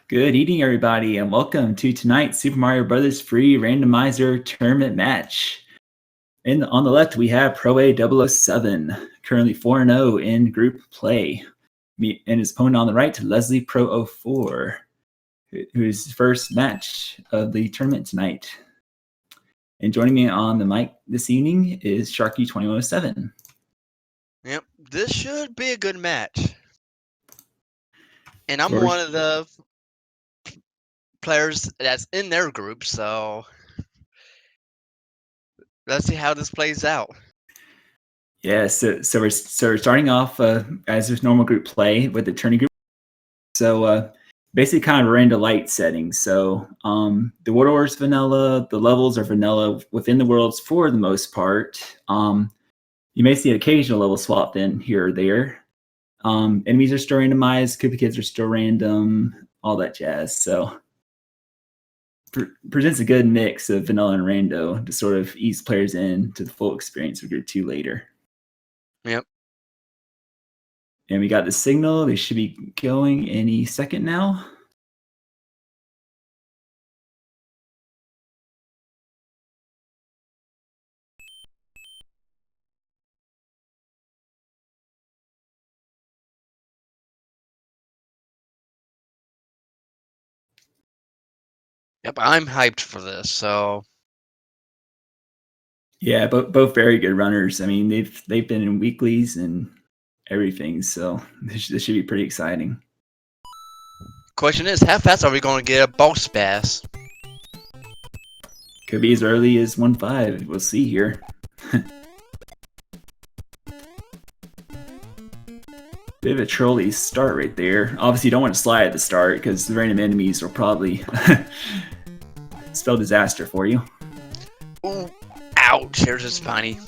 Good evening, everybody, and welcome to tonight's Super Mario Bros. Free Randomizer Tournament match. On the left, we have proa007, currently 4-0 in group play. And his opponent on the right, Leslie proa004, whose first match of the tournament tonight. And joining me on the mic this evening is Sharky2107. Yep, this should be a good match. And I'm one of the players that's in their group, so let's see how this plays out. Yeah, so we're starting off as with normal group play with the tourney group. So basically kind of a random light setting. So the world order is vanilla, the levels are vanilla within the worlds for the most part. You may see an occasional level swap in here or there. Enemies are still randomized, Koopa Kids are still random, all that jazz. So presents a good mix of vanilla and rando to sort of ease players in to the full experience of Group 2 later. Yep. And we got the signal. They should be going any second now. Yep, I'm hyped for this, so yeah, both very good runners. I mean, they've been in weeklies and everything, so this should be pretty exciting. Question is, how fast are we going to get a boss bass? Could be as early as 1.5. We'll see here. Bit of a trolley start right there. Obviously, you don't want to slide at the start because the random enemies will probably spell disaster for you. Ooh, ouch! Here's a spiny.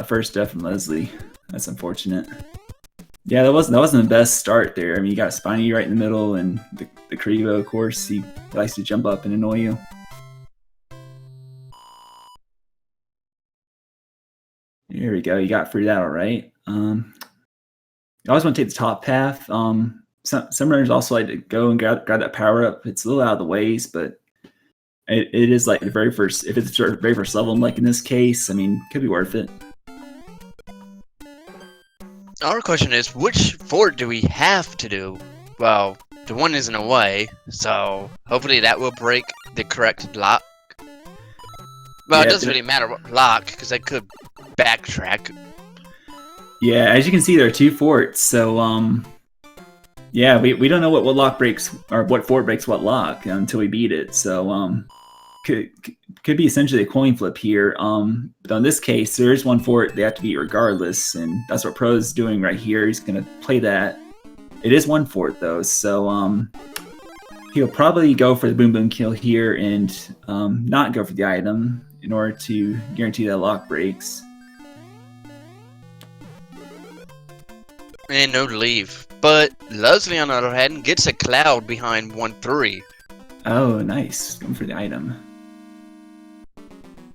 First death from Leslie. That's unfortunate. Yeah, that wasn't the best start there. I mean, you got Spiny right in the middle, and the Krivo, of course, he likes to jump up and annoy you. Here we go. You got through that all right. You always want to take the top path. Some runners also like to go and grab that power up. It's a little out of the ways, but it is like the very first. If it's the very first level, like in this case, I mean, could be worth it. Our question is, which fort do we have to do? Well, the one isn't away, so hopefully that will break the correct lock. Well, yeah, it doesn't really matter what lock, because I could backtrack. Yeah, as you can see, there are two forts, so yeah, we don't know what lock breaks or what fort breaks what lock until we beat it. So could be essentially a coin flip here. But on this case, there is one fort they have to beat regardless, and that's what Pro's doing right here. He's gonna play that. It is one fort though, so he'll probably go for the boom boom kill here and not go for the item in order to guarantee that lock breaks. And no leave. But Leslie, on the other hand, gets a cloud behind 1-3. Oh, nice. Going for the item.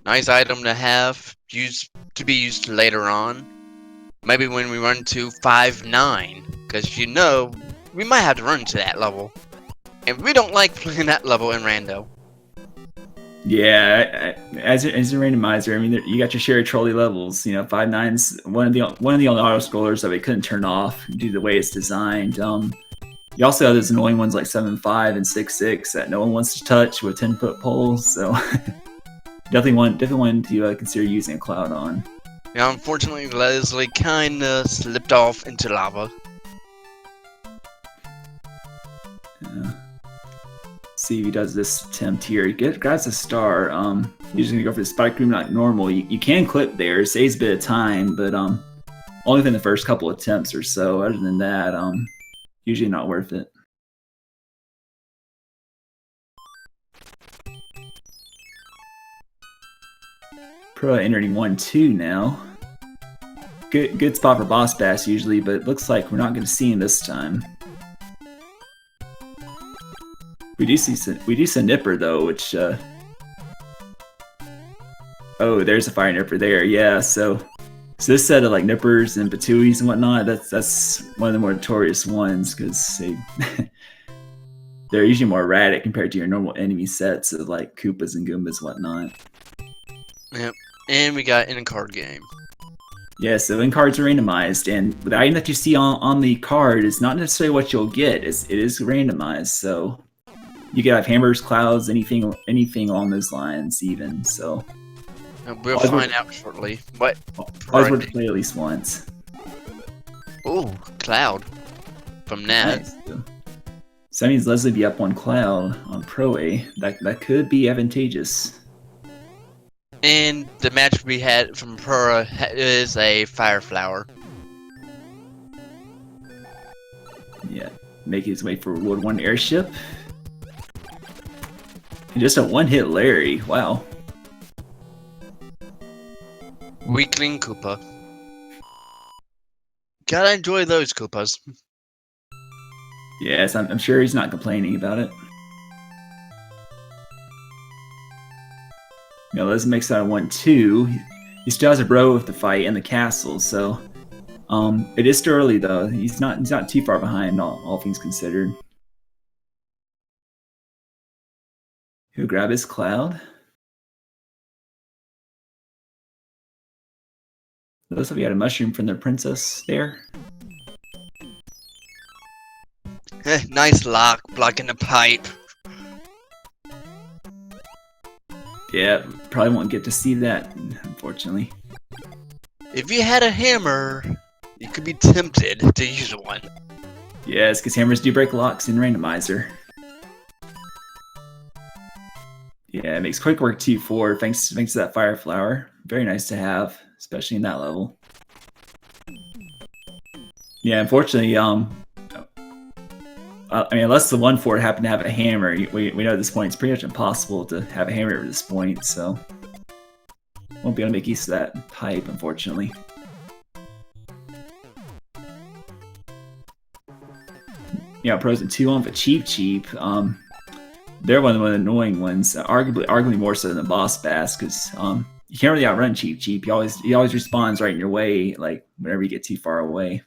Nice item to have, to be used later on. Maybe when we run to 5-9. Because you know, we might have to run to that level. And we don't like playing that level in rando. Yeah, as a randomizer, I mean, you got your share of trolley levels. You know, 5-9's one of the only auto scrollers that we couldn't turn off due to the way it's designed. You also have those annoying ones like 7-5 and 6-6 that no one wants to touch with 10-foot poles. So definitely one to consider using a cloud on. Yeah, unfortunately, Leslie kinda slipped off into lava. See if he does this attempt here. He grabs a star. He's just gonna go for the spike room like normal. You can clip there, it saves a bit of time, but only within the first couple attempts or so. Other than that, usually not worth it. Pro entering 1-2 now. Good spot for boss bass usually, but it looks like we're not going to see him this time. We do see Nipper though, which oh, there's a fire Nipper there. Yeah, so this set of like Nippers and Patuis and whatnot, that's one of the more notorious ones because they they're usually more erratic compared to your normal enemy sets of like Koopas and Goombas and whatnot. Yep. And we got in a card game. Yeah, so in cards are randomized, and the item that you see on the card is not necessarily what you'll get. It is randomized, so you can have hammers, clouds, anything along those lines, even. So we'll find out shortly. What? Always worth to play at least once. Ooh, cloud from Nat. Nice. So that means Leslie be up on cloud on Pro A. That could be advantageous. And the match we had from Proa is a fire flower. Yeah, making his way for World 1 airship. And just a one-hit Larry. Wow. Weakling Koopa. Gotta enjoy those Koopas. Yes, I'm sure he's not complaining about it. You know, let's make that 1-2. He still has a bro with the fight and the castle, so it is still early though. He's not too far behind, all things considered. He'll grab his cloud. Looks like we had a mushroom from the princess there. Nice lock, blocking the pipe. Yeah, probably won't get to see that, unfortunately. If you had a hammer, you could be tempted to use one. Yes, because hammers do break locks in Randomizer. Yeah, it makes quick work 2-4 thanks to that fire flower. Very nice to have, especially in that level. Yeah, unfortunately, I mean, unless the 1-4 happened to have a hammer, we know at this point it's pretty much impossible to have a hammer at this point, so won't be able to make use of that pipe, unfortunately. Yeah, pros and 2-on for cheap. They're one of the annoying ones, arguably more so than the boss bass, because you can't really outrun cheap. He always respawns right in your way, like whenever you get too far away.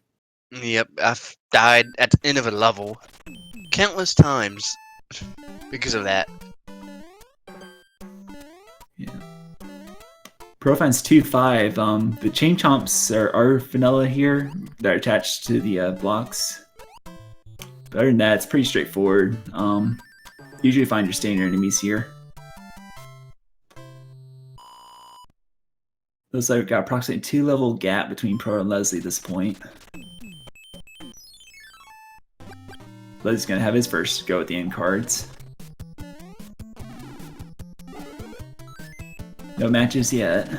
Yep, I've died at the end of a level countless times because of that. Yeah. Profine's 2-5. The chain chomps are vanilla here. They're attached to the blocks. But other than that, it's pretty straightforward. Usually find your standard enemies here. Looks like we've got approximately 2-level gap between Pro and Leslie at this point. Leslie's gonna have his first go at the end cards. No matches yet.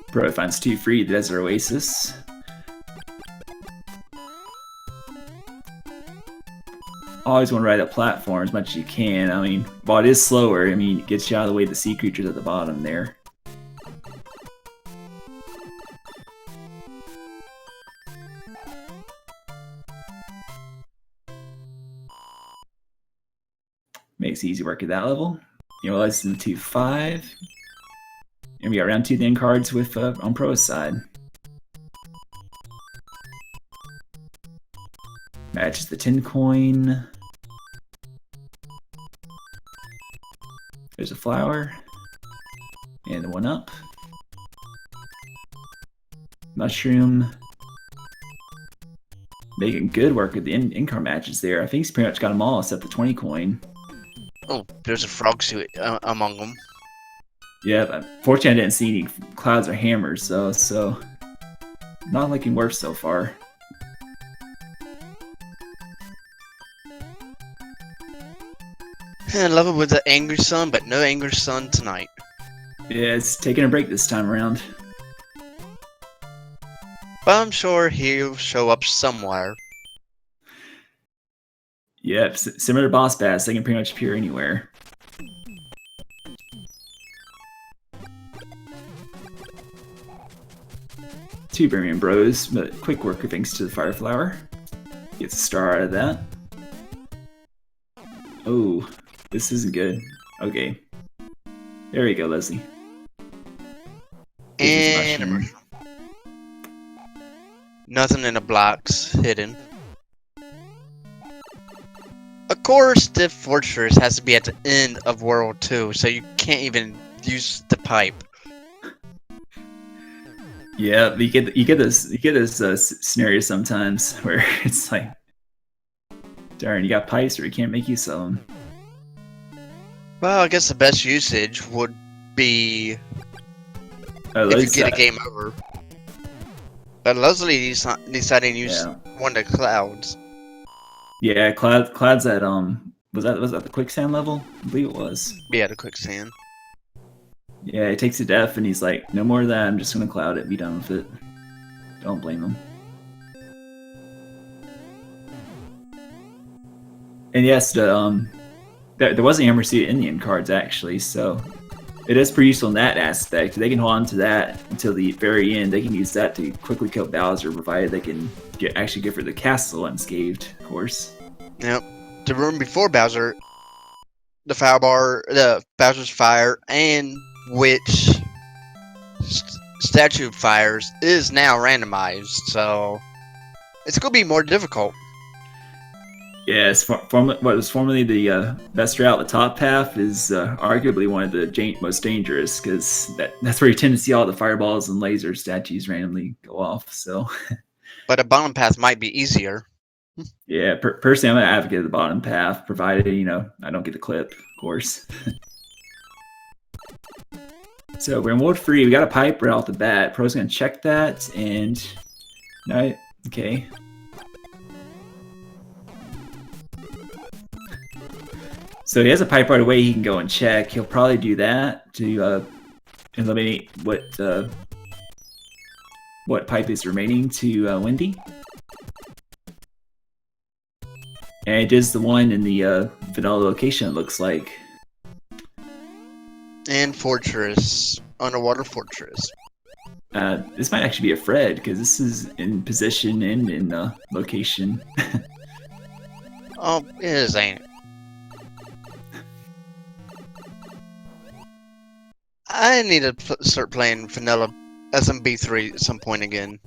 Pro finds 2 free, the Desert Oasis. Always want to ride that platform as much as you can. I mean, while it is slower, I mean, it gets you out of the way of the sea creatures at the bottom there. Makes easy work at that level. You know, less than 2-5. And we got round 2 then cards with on Pro's side. Matches the 10 coin. There's a flower. And the 1-up. Mushroom. Making good work with the in-card matches there. I think he's pretty much got them all except the 20 coin. Oh, there's a frog suit among them. Yeah, but fortunately I didn't see any clouds or hammers, so not looking worse so far. I love it with the angry sun, but no angry sun tonight. Yeah, it's taking a break this time around. But I'm sure he'll show up somewhere. Yep, similar to boss bass, they can pretty much appear anywhere. Two Birmingham Bros, but quick worker thanks to the Fire Flower. Gets a star out of that. Oh, this isn't good. Okay. There you go, Leslie. And immersion. Nothing in the blocks hidden. Of course, the fortress has to be at the end of World 2, so you can't even use the pipe. Yeah, you get this scenario sometimes where it's like, darn, you got pipes, or you can't make use of them. Well, I guess the best usage would be if you get a game over. But Leslie decided to use one of the clouds. Yeah, clouds at was that the quicksand level? I believe it was. Yeah, the quicksand. Yeah, it takes a death, and he's like, no more of that. I'm just gonna cloud it. Be done with it. Don't blame him. And yes, there was a Hammer Suit Indian cards actually, so it is pretty useful in that aspect. They can hold on to that until the very end. They can use that to quickly kill Bowser, provided they can actually get rid of the castle unscathed, of course. Yep. The room before Bowser, the Bowser's Fire, and which statue fires is now randomized, so it's gonna be more difficult. Yes, what was formerly the best route, the top path, is arguably one of the most dangerous, because that's where you tend to see all the fireballs and laser statues randomly go off. So, but a bottom path might be easier. Yeah, personally, I'm gonna advocate the bottom path, provided I don't get the clip, of course. So we're in World 3. We got a pipe right off the bat. Pro's gonna check that, and no, okay. So he has a pipe right away. He can go and check. He'll probably do that to eliminate what pipe is remaining to Wendy. And it is the one in the vanilla location, it looks like. And fortress, underwater fortress. This might actually be a Fred, because this is in position and in location. Oh, it is, ain't it? I need to start playing vanilla SMB3 at some point again.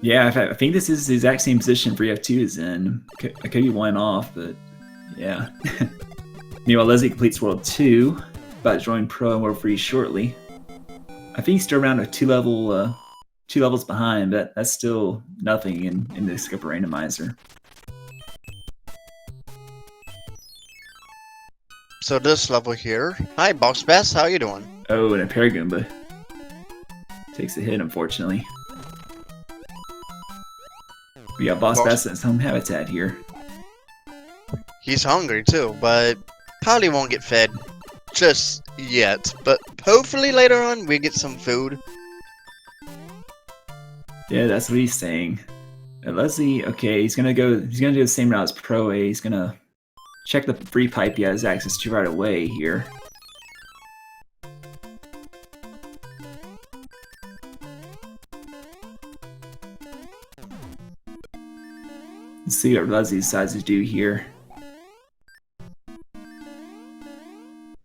Yeah, I think this is the exact same position 3F2 is in. I could be one off, but yeah. Meanwhile, Leslie completes World 2, about to join Pro and World 3 shortly. I think he's still around a two levels behind, but that's still nothing in the Skipper Randomizer. So this level here. Hi, Box Bass, how you doing? Oh, and a Paragoomba. Takes a hit, unfortunately. We got Boss Bass in his home habitat here. He's hungry too, but probably won't get fed just yet. But hopefully later on we get some food. Yeah, that's what he's saying. And Leslie, okay, he's gonna do the same route as Pro A. He's gonna check the free pipe he has access to right away here. Let's see what Leslie decides to do here.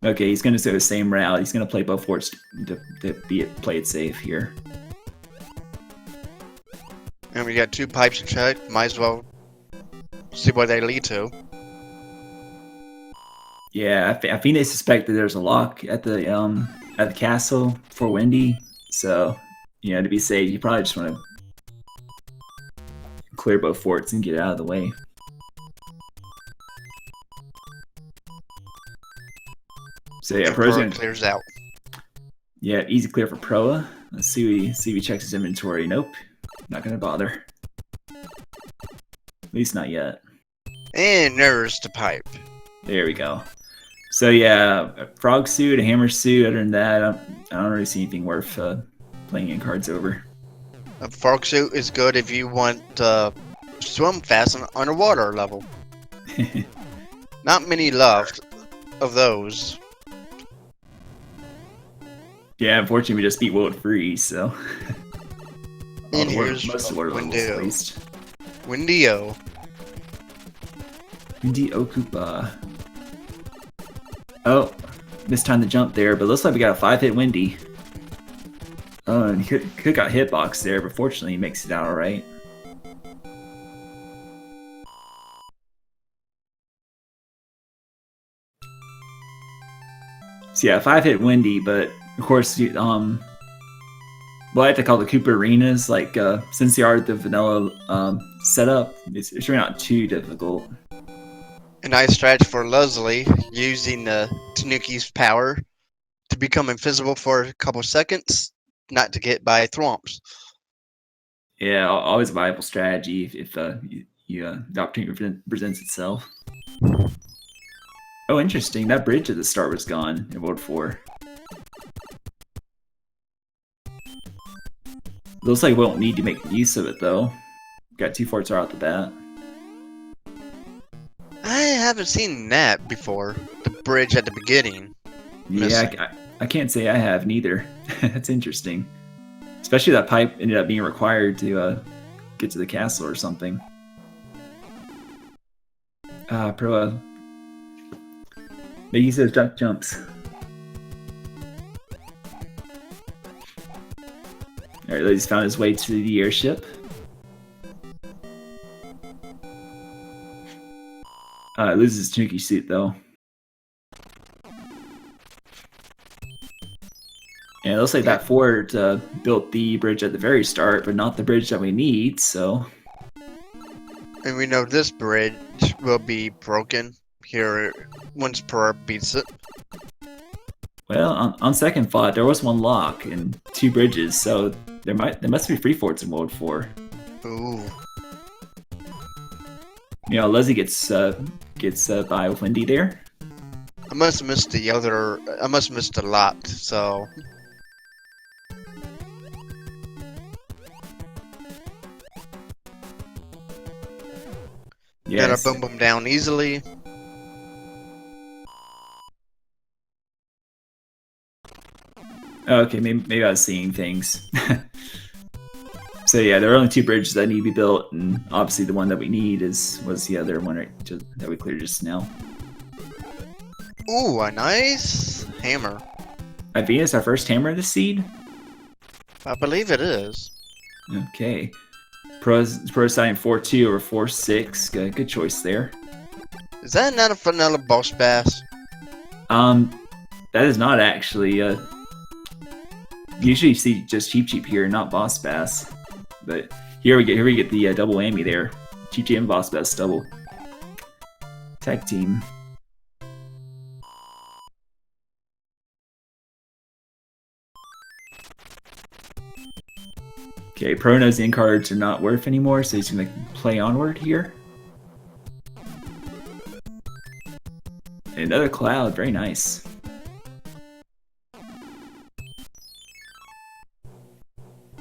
Okay, he's gonna do the same route. He's gonna play both forts to play it safe here. And we got two pipes to check. Might as well see what they lead to. Yeah, I think they suspect that there's a lock at the castle for Wendy. So, to be safe, you probably just want to clear both forts and get out of the way. So yeah, Pro's gonna clears out. Yeah, easy clear for Proa. Let's see if he checks his inventory. Nope, not gonna bother. At least not yet. And there's the pipe. There we go. So yeah, a frog suit, a hammer suit. Other than that, I don't really see anything worth playing in cards over. A frog suit is good if you want to swim fast on underwater level. Not many left of those. Yeah, unfortunately, we just beat World 3, so. And here's Wendy-O. Wendy-O. Wendy-O Koopa. Oh, mistimed the jump there, but looks like we got a 5-hit Windy. Oh, and he could got hitbox there, but fortunately he makes it out alright. So yeah, 5-hit Windy, but of course, what I like to call the Cooper Arenas, like since they are the vanilla setup, it's really not too difficult. A nice strategy for Leslie, using the Tanuki's power to become invisible for a couple seconds, not to get by thwomps. Yeah, always a viable strategy if the opportunity presents itself. Oh, interesting. That bridge at the start was gone in World 4. Looks like we won't need to make use of it, though. Got 2 forts right out the bat. I haven't seen that before. The bridge at the beginning. Yeah, I can't say I have neither. That's interesting. Especially that pipe ended up being required to get to the castle or something. Proa. Make use of those jumps. Alright, he's found his way to the airship. Loses his Tanuki suit though. And it looks like that fort built the bridge at the very start, but not the bridge that we need, so... And we know this bridge will be broken here once Proa beats it. Well, on second thought, there was one lock and 2 bridges, so there must be 3 forts in World 4. Ooh. You know, Leslie gets by with Windy there. I must have missed the lock, so... Yes. Gotta boom down easily. Okay, maybe I was seeing things. So yeah, there are only 2 bridges that need to be built, and obviously the one that we need was the other one that we cleared just now. Ooh, a nice hammer. I think it's our first hammer of the seed. I believe it is. Okay. Pro's signing 4-2 over 4-6. Good choice there. Is that not a vanilla boss bass? That is not actually. Usually you see just Cheap here, not Boss Bass. But here we get the double whammy there. Cheap and Boss Bass double. Tag team. Okay, Pro knows the end cards are not worth anymore, so he's gonna play onward here. Another cloud, very nice.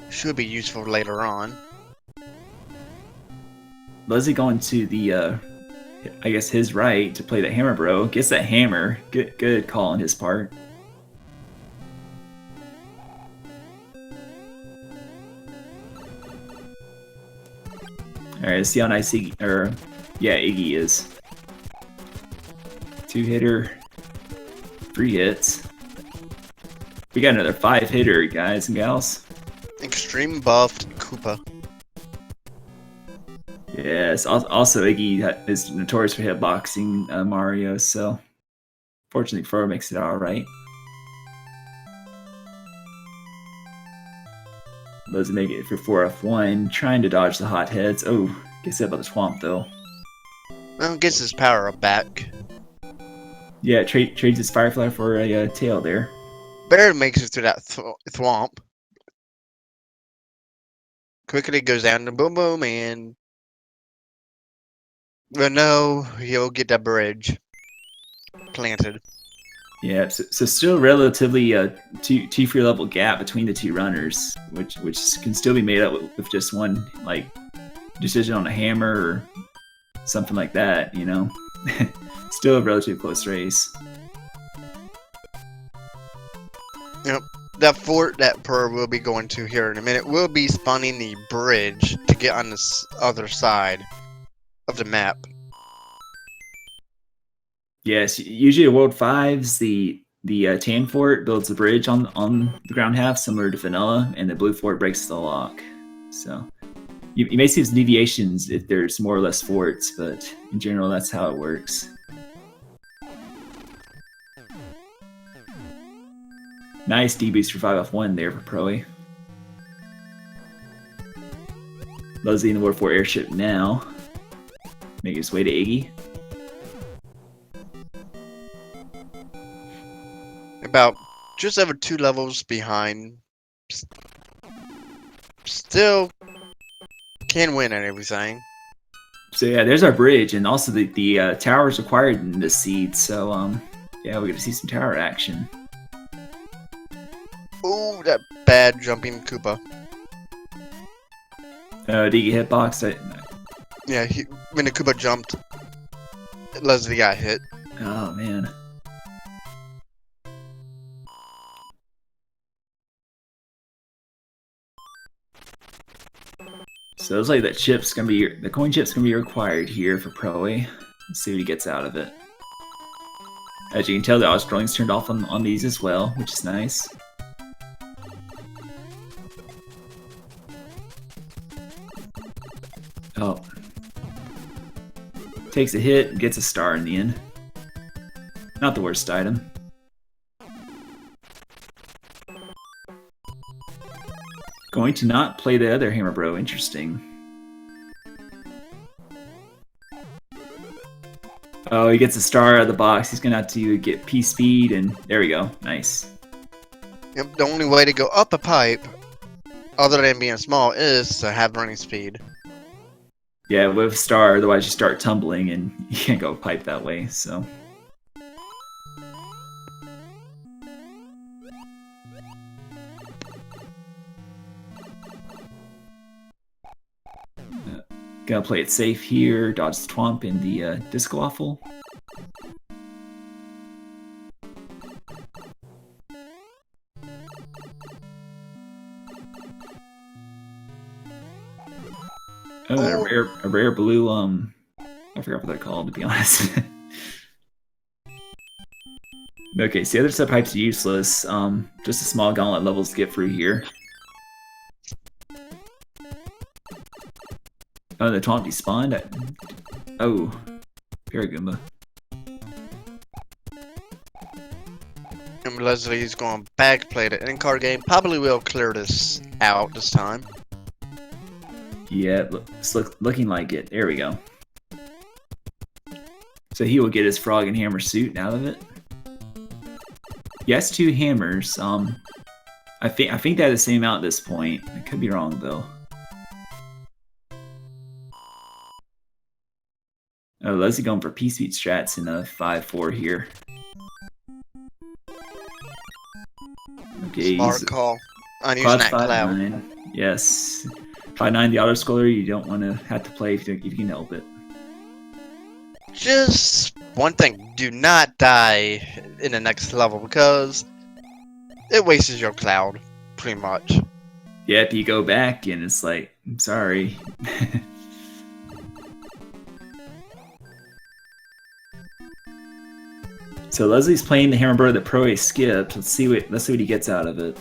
Should be useful later on. Leslie going to the, I guess his right to play the hammer bro. Gets that hammer. Good call on his part. Alright, let's see how nice Iggy is. 2-hitter. 3 hits. We got another 5-hitter, guys and gals. Extreme buffed Koopa. Yes, also Iggy is notorious for hitboxing Mario, so fortunately Fro makes it alright. Doesn't make it for 4F1, trying to dodge the hot heads. Oh, gets hit by the swamp though. Well, gets his power up back. Yeah, trades his Firefly for a tail there. Barely makes it through that thwomp. Quickly goes down to boom boom and... Well, no, he'll get that bridge planted. Yeah, so still relatively two free level gap between the 2 runners, which can still be made up with just one like decision on a hammer or something like that, you know. Still a relatively close race. Yep, that fort that Proa will be going to here in a minute will be spawning the bridge to get on this other side of the map. Yes, usually at World 5s, the The tan fort builds a bridge on the ground half, similar to vanilla, and the blue fort breaks the lock. So you may see some deviations if there's more or less forts, but in general, that's how it works. Nice D-boost for 5F1 there for Proe. Leslie in the War 4 airship now. Making his way to Iggy. About just over 2 levels behind. Still can win at everything. So yeah, there's our bridge, and also the tower is required in this seed. So yeah, we're gonna see some tower action. Ooh, that bad jumping Koopa. Did he get hitboxed? Yeah, when the Koopa jumped, Leslie got hit. Oh man. So it looks like that chip's gonna be the coin chip's gonna be required here for Proe. Let's see what he gets out of it. As you can tell, the auto scrolling's turned off on these as well, which is nice. Oh. Takes a hit, gets a star in the end. Not the worst item. Going to not play the other Hammer Bro, interesting. Oh, he gets a star out of the box. He's gonna have to get P speed, and there we go. Nice. Yep, the only way to go up a pipe, other than being small, is to have running speed. Yeah, with star, otherwise you start tumbling and you can't go pipe that way, so. Gonna play it safe here, dodge the Twomp in the Disco Waffle. Oh, a rare blue, I forgot what they're called, to be honest. Okay, so the other sub pipes are useless. Just a small gauntlet levels to get through here. Oh, the Twomp despawned? Oh, Paragoomba. And Leslie's going back, play the in-card game. Probably will clear this out this time. Yeah, it's looking like it. There we go. So he will get his frog and hammer suit out of it. Yes, 2 hammers. I think they're the same amount at this point. I could be wrong though. Oh, Leslie going for P-Speed strats in a 5-4 here. Okay, Smart call. I'm using that cloud. 5-9. Yes. 5-9 the auto scroller, you don't want to have to play if you can help it. Just one thing, do not die in the next level because it wastes your cloud, pretty much. Yeah, if you go back and it's like, I'm sorry. So Leslie's playing the Hammer Bro that Proe skipped. Let's see what he gets out of it.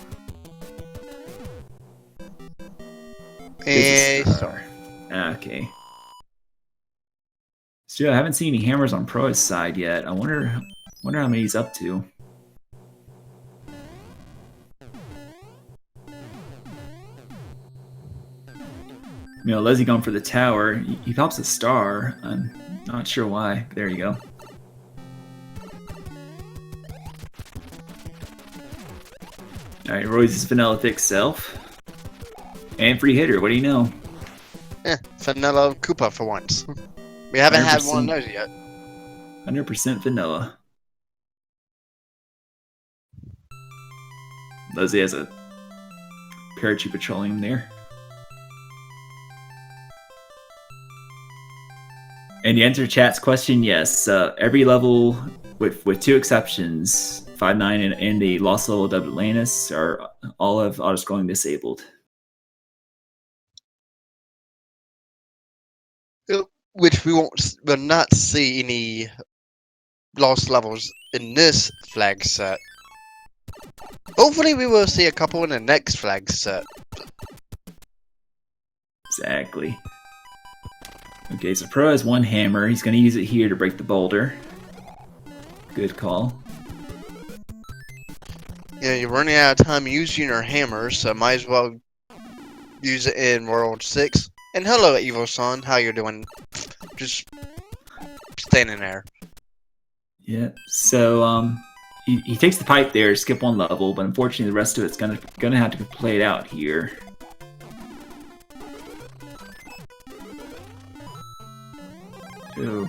A star. Okay. Still, I haven't seen any hammers on Proe's side yet. I wonder how many he's up to. You know, Leslie going for the tower. He pops a star. I'm not sure why. There you go. Alright, Roy's vanilla thick self. And free hitter, what do you know? Yeah, vanilla Koopa for once. We haven't had 100%. one of those yet. 100% vanilla. Leslie has a Paratrooper Petroleum there. And the answer to chat's question, yes. Every level, with 2 exceptions, 5-9 and the Lost Level of Atlantis, are all of auto-scrolling disabled. Which will not see any lost levels in this flag set. hopefully we will see a couple in the next flag set. Exactly. Okay, so Pro has one hammer. He's going to use it here to break the boulder. Good call. Yeah, you're running out of time using your hammer, so might as well use it in World 6. And hello, Evil Son, how you doing? Just standing there. Yeah, so he takes the pipe there to skip one level, but unfortunately the rest of it's gonna have to be played out here. Ooh.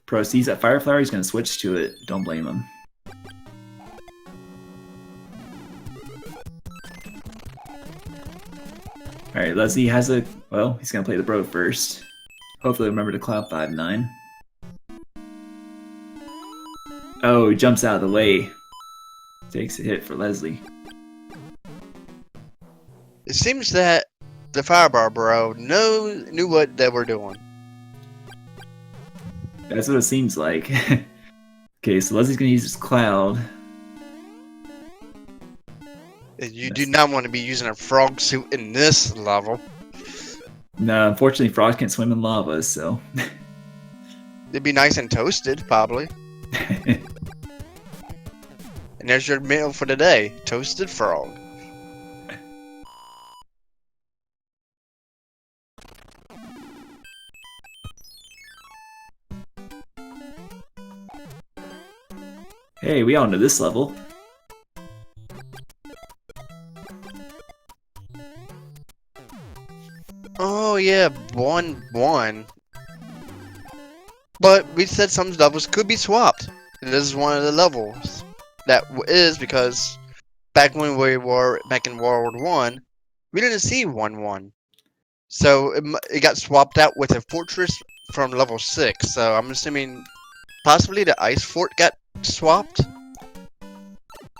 Pro sees that fire flower, he's gonna switch to it. Don't blame him. Alright, Leslie has a... Well, he's gonna play the bro first. Hopefully remember to cloud 5-9. Oh, he jumps out of the way. Takes a hit for Leslie. It seems that the Firebar Bro knew what they were doing. That's what it seems like. Okay, so Leslie's gonna use his cloud. You do not want to be using a frog suit in this level. No, unfortunately frogs can't swim in lava, so... It'd be nice and toasted, probably. And there's your meal for today, toasted frog. Hey, we all know this level. Oh yeah, 1-1. But we said some levels could be swapped. And this is one of the levels that is because back when we were back in World 1, we didn't see 1-1. So it got swapped out with a fortress from level 6. So I'm assuming possibly the ice fort got swapped.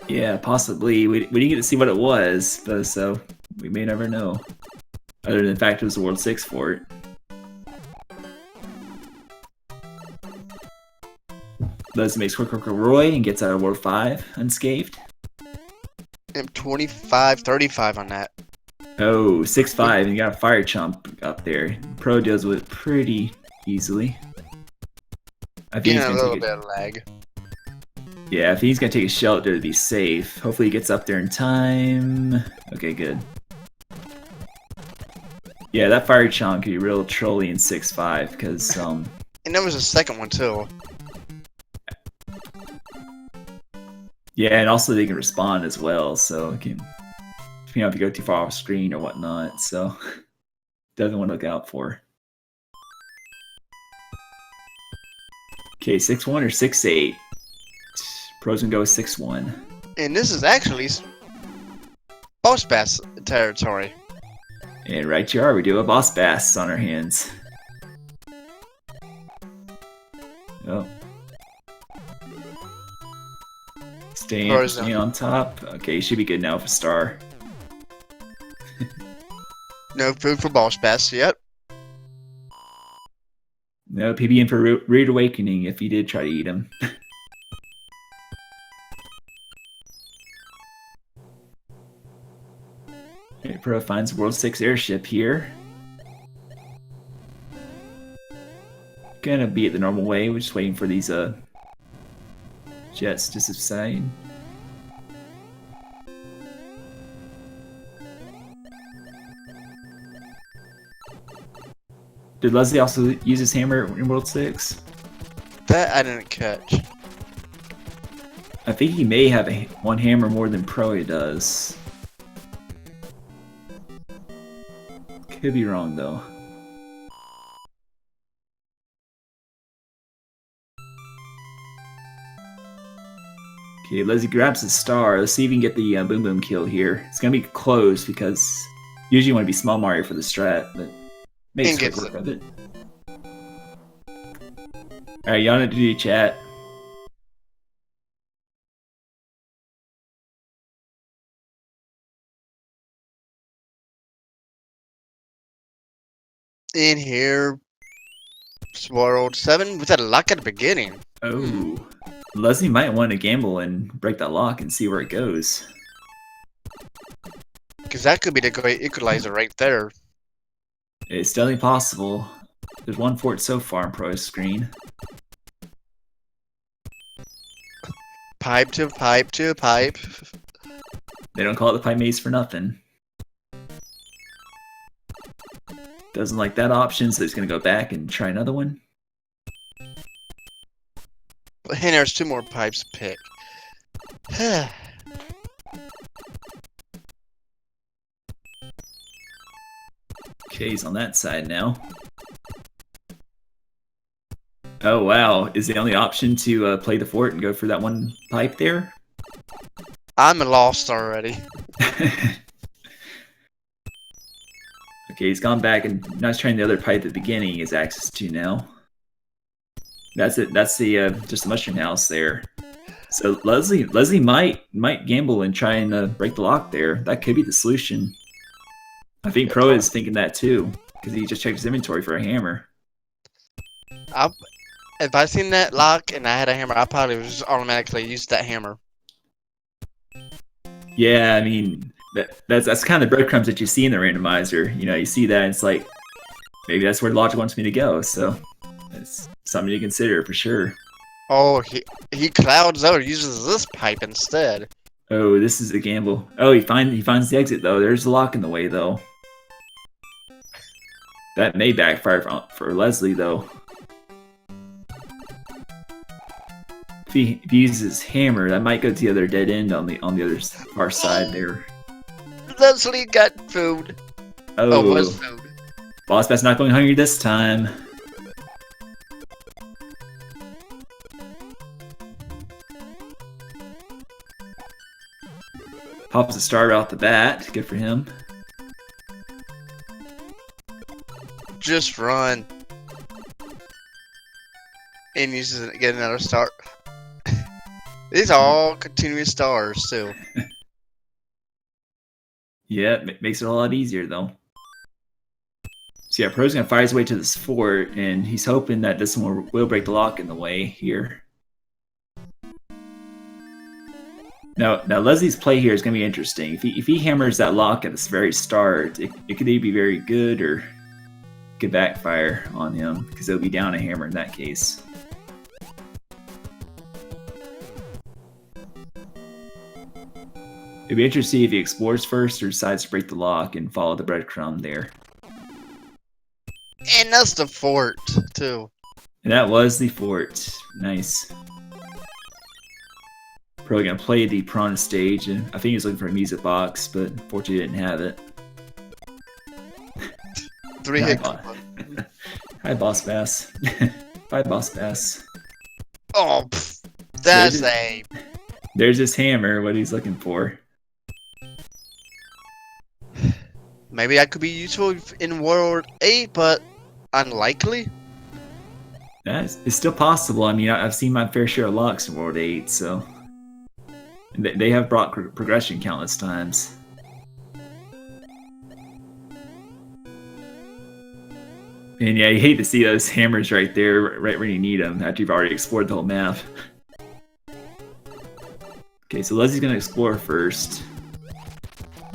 Yeah, possibly. We didn't get to see what it was, but so we may never know. Other than the fact it was a World 6 fort. Leslie makes quick Roy and gets out of World 5 unscathed. And 25-35 on that. Oh, 6-5, and you got a fire chomp up there. Pro deals with it pretty easily. I think Getting a little bit of lag. Yeah, if he's gonna take a shelter to be safe. Hopefully he gets up there in time. Okay, good. Yeah, that fire chomp could be real trolly in 6-5, because, And there was a second one, too. Yeah, and also they can respond as well, so it can... Depending on if you go too far off screen or whatnot, so... Definitely want to look out for. Okay, 6-1 or 6-8? Pros can go with 6-1. And this is actually boss bass territory. And right you are, we do have boss bass on our hands. Oh. Staying on top. Okay, you should be good now with a star. No food for boss bass yet. No, PB in for Rude Awakening if you did try to eat him. Okay, Pro finds World 6 airship here. Gonna be it the normal way, we're just waiting for these jets to subside. Did Leslie also use his hammer in World 6? That I didn't catch. I think he may have one hammer more than Pro does. Could be wrong though. Okay, Leslie grabs the star. Let's see if we can get the Boom Boom kill here. It's gonna be close because usually you want to be small Mario for the strat, but makes quick work of it. Alright, you want to do your chat? In here, World 7 with that luck at the beginning. Oh, Leslie might want to gamble and break that lock and see where it goes. Because that could be the great equalizer right there. It's definitely possible. There's one fort so far on Pro's screen. Pipe to pipe to pipe. They don't call it the pipe maze for nothing. Doesn't like that option, so he's gonna go back and try another one. And there's 2 more pipes to pick. Okay, he's on that side now. Oh wow, is the only option to play the fort and go for that one pipe there? I'm lost already. Okay, he's gone back and now he's trying the other pipe at the beginning he has access to now. That's it. That's the just the mushroom house there. So Leslie might gamble and try and break the lock there. That could be the solution. I think Pro is thinking that too, because he just checked his inventory for a hammer. If I seen that lock and I had a hammer, I probably would just automatically use that hammer. Yeah, I mean that's kind of the breadcrumbs that you see in the randomizer. You know, you see that and it's like maybe that's where the logic wants me to go. So it's something to consider for sure. Oh, he clouds out, uses this pipe instead. Oh, this is a gamble. Oh, he finds the exit though. There's a lock in the way though. That may backfire for Leslie though. If he uses his hammer, that might go to the other dead end on the other far side there. Leslie got food. Oh, was food. Boss Bass not going hungry this time. Pops a starter off the bat. Good for him. Just run. And uses it, get another star. These are all continuous stars too. Yeah, it makes it a lot easier though. So yeah, Pro's gonna fire his way to this fort, and he's hoping that this one will break the lock in the way here. Now Leslie's play here is gonna be interesting. If he hammers that lock at the very start, it could either be very good or could backfire on him because he'll be down a hammer in that case. It'd be interesting if he explores first or decides to break the lock and follow the breadcrumb there. And that's the fort, too. And that was the fort. Nice. Probably gonna play the prawn stage, and I think he was looking for a music box, but unfortunately didn't have it. 3 hit. Hi, Boss Bass. Bye, Boss Bass. Oh, that's There's his hammer, what he's looking for. Maybe that could be useful in World 8, but unlikely. It's still possible. I mean, I've seen my fair share of locks in World 8, so... They have brought progression countless times. And yeah, you hate to see those hammers right there, right when you need them, after you've already explored the whole map. Okay, so Leslie's gonna explore first.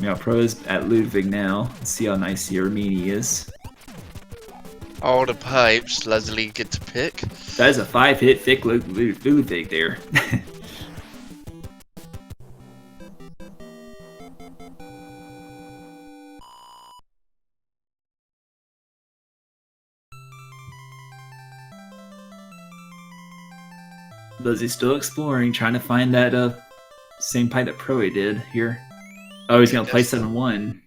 Now, Pro's at Ludwig now. Let's see how nice the Armini is. All the pipes Leslie gets to pick. That is a 5-hit thick Ludwig there. Leslie's still exploring, trying to find that same pipe that Proe did here. Oh, he's gonna play 7-1.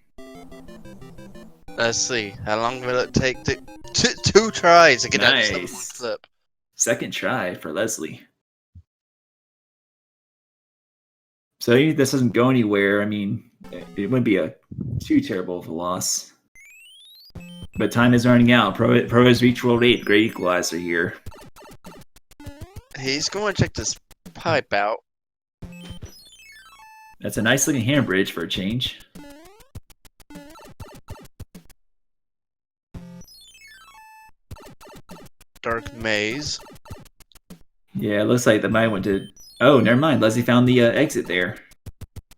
Let's see. How long will it take to two tries to get that 7-1 flip? Second try for Leslie. So even if this doesn't go anywhere, I mean, it wouldn't be too terrible of a loss. But time is running out. Pro has reached World 8, great equalizer here. He's going to check this pipe out. That's a nice looking hand bridge for a change. Dark maze. Yeah, it looks like the mine went to... Oh, never mind. Leslie found the exit there.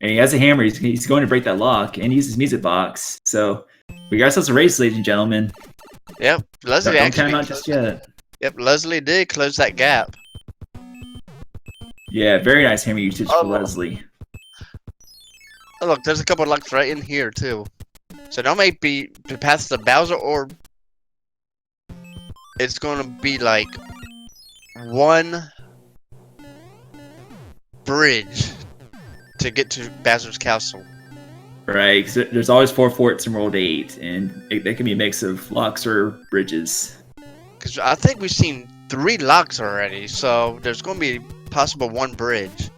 And he has a hammer. He's going to break that lock and use his music box. So we got ourselves a race, ladies and gentlemen. Yep, Leslie Don't actually time out just yet. Yep, Leslie did close that gap. Yeah, very nice hammer usage for Leslie. Oh, look, there's a couple of locks right in here too. So that might be to pass the Bowser orb. It's gonna be like one bridge to get to Bowser's castle. Right, because there's always 4 forts in World 8, and they can be a mix of locks or bridges. Because I think we've seen 3 locks already, so there's going to be possible 1 bridge.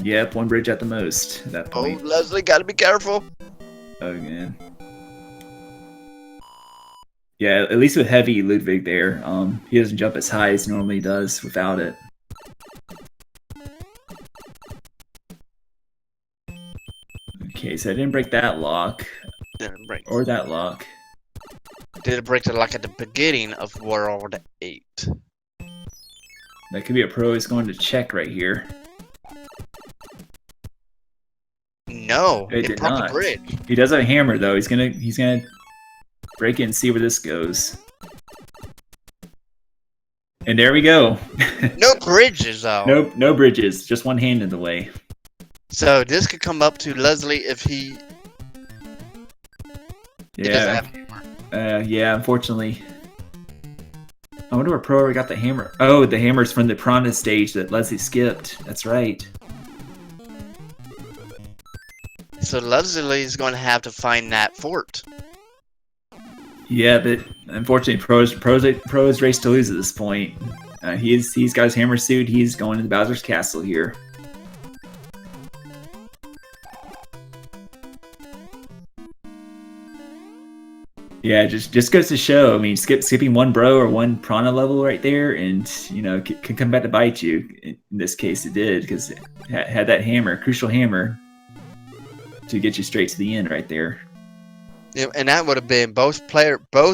Yep, 1 bridge at the most at that point. Oh, Leslie, gotta be careful. Oh, man. Yeah, at least with heavy Ludwig there, he doesn't jump as high as he normally does without it. Okay, so I didn't break that lock. Didn't break. Or that lock. Did it break the lock at the beginning of World 8? That could be a pro is going to check right here. No, It did broke not. the bridge. He does have a hammer though. He's gonna break it and see where this goes. And there we go. No bridges though. Nope, no bridges. Just one hand in the way. So this could come up to Leslie if he doesn't Yeah. have a hammer. Yeah, unfortunately. I wonder where Pro got the hammer. Oh, the hammer's from the Piranha stage that Leslie skipped. That's right. So Leslie's going to have to find that fort. Yeah, but unfortunately, Pro's race to lose at this point. He's got his hammer suit. He's going to the Bowser's castle here. Yeah, just goes to show. I mean, skipping 1 bro or 1 Piranha level right there, and you know, can come back to bite you. In this case, it did because it had that hammer, crucial hammer, to get you straight to the end right there. Yeah, and that would have been both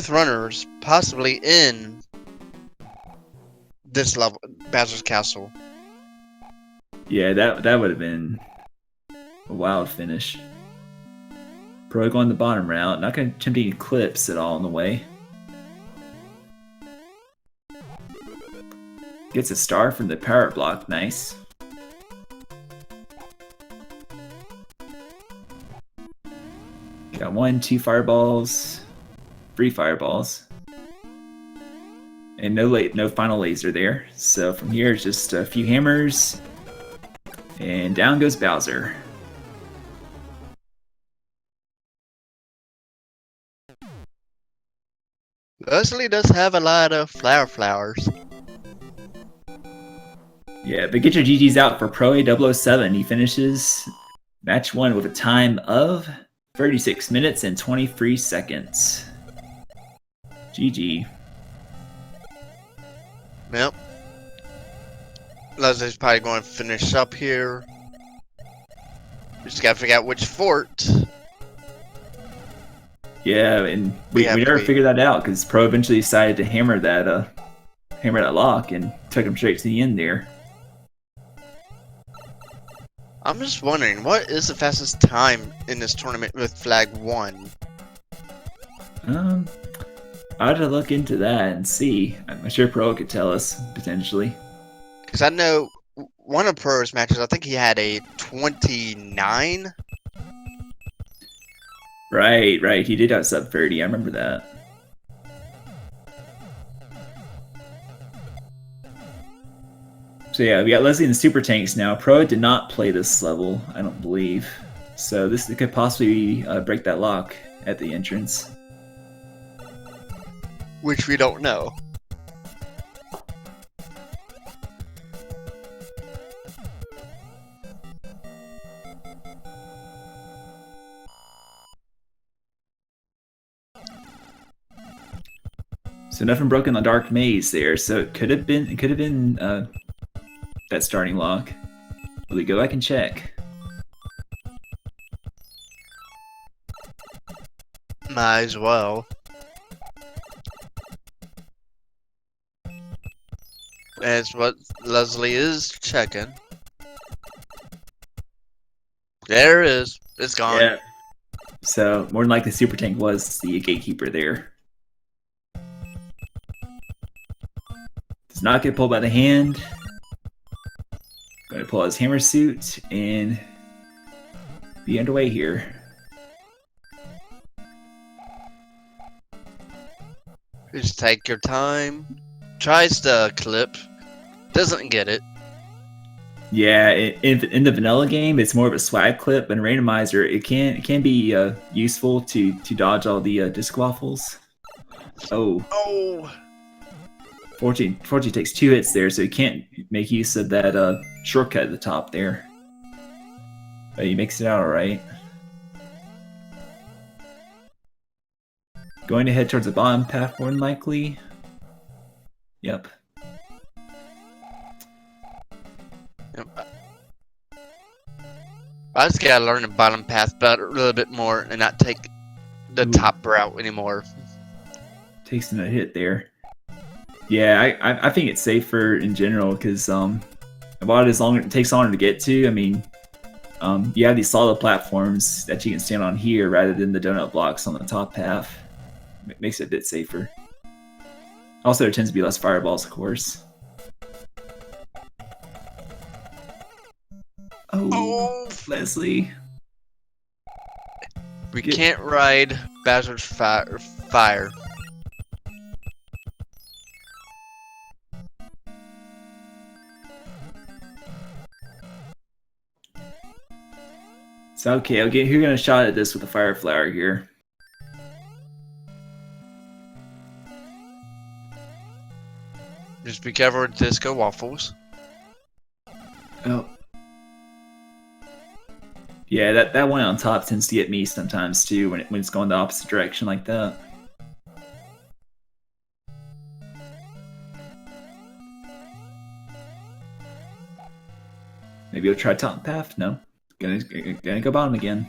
runners possibly in this level, Bowser's castle. Yeah, that would have been a wild finish. Pro going the bottom route. Not going to attempt any clips at all on the way. Gets a star from the power block. Nice. Got 1, 2 fireballs, 3 fireballs, and no final laser there. So from here, it's just a few hammers, and down goes Bowser. Leslie does have a lot of flowers. Yeah, but get your GGs out for proa007. He finishes match 1 with a time of 36 minutes and 23 seconds. GG. Yep. Leslie's probably going to finish up here. Just gotta figure out which fort. Yeah, and we never figured that out because Pro eventually decided to hammer that lock and took him straight to the end there. I'm just wondering, what is the fastest time in this tournament with Flag 1? I ought to look into that and see. I'm sure Pro could tell us, potentially. Because I know one of Pro's matches, I think he had a 29. Right. He did have sub 30. I remember that. So yeah, we got Leslie in the Super Tanks now. Pro did not play this level, I don't believe. So this could possibly break that lock at the entrance. Which we don't know. So nothing broke in the dark maze there. So it could have been that starting lock. Will we go back and check? Might as well. That's what Leslie is checking. There it is. It's gone. Yeah. So more than likely, Super Tank was the gatekeeper there. Does not get pulled by the hand. Going to pull out his hammer suit and be underway here. Just take your time. Tries the clip. Doesn't get it. Yeah, in the vanilla game, it's more of a swag clip, but in Randomizer, it can be useful to dodge all the disc waffles. Oh. Oh. Fortunately takes 2 hits there, so he can't make use of that shortcut at the top there. But he makes it out alright. Going to head towards the bottom path more than likely. Yep. I just gotta learn the bottom path better, a little bit more, and not take the top route anymore. Takes another hit there. Yeah, I think it's safer in general because about as long it takes longer to get to. I mean, you have these solid platforms that you can stand on here rather than the donut blocks on the top half. It makes it a bit safer. Also, there tends to be less fireballs, of course. Oh, Leslie. We can't ride Bowser's fire. So okay, you're gonna shot at this with a fire flower here. Just be careful with disco waffles. Oh. Yeah, that one on top tends to get me sometimes too when it's going the opposite direction like that. Maybe you'll try top path? No. Gonna go bottom again.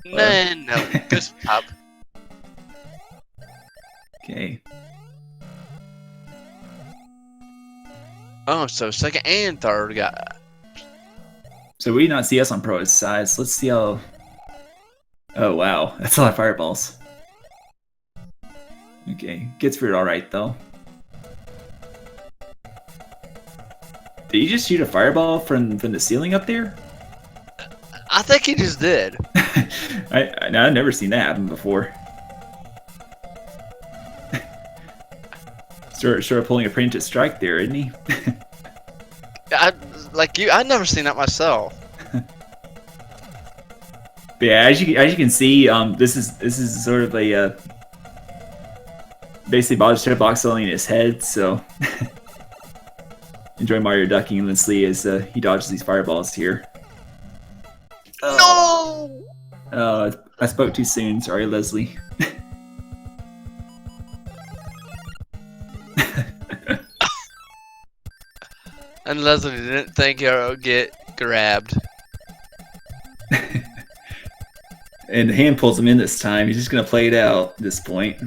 No, just top. Okay. Oh, so second and third guy. So we did not see us on Pro's side, so let's see how... Oh wow, that's a lot of fireballs. Okay, gets through it alright though. Did you just shoot a fireball from the ceiling up there? I think he just did. I've never seen that happen before. Sort of pulling a preemptive strike there, isn't he? I've never seen that myself. But yeah, as you can see, this is sort of a basically Bowser's box only in his head. So enjoy Mario ducking endlessly as he dodges these fireballs here. No! I spoke too soon. Sorry, Leslie. And Leslie didn't think he would get grabbed. And the hand pulls him in this time. He's just gonna play it out at this point.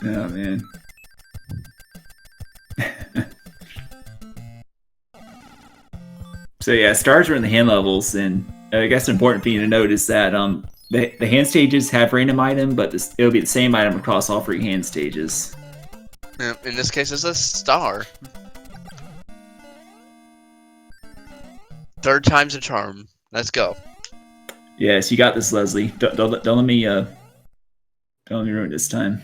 Oh man. So yeah, stars are in the hand levels, and I guess an important thing to note is that the hand stages have random item, but it'll be the same item across all 3 hand stages. In this case, it's a star. Third time's a charm. Let's go. Yes, you got this, Leslie. Don't let me ruin it this time.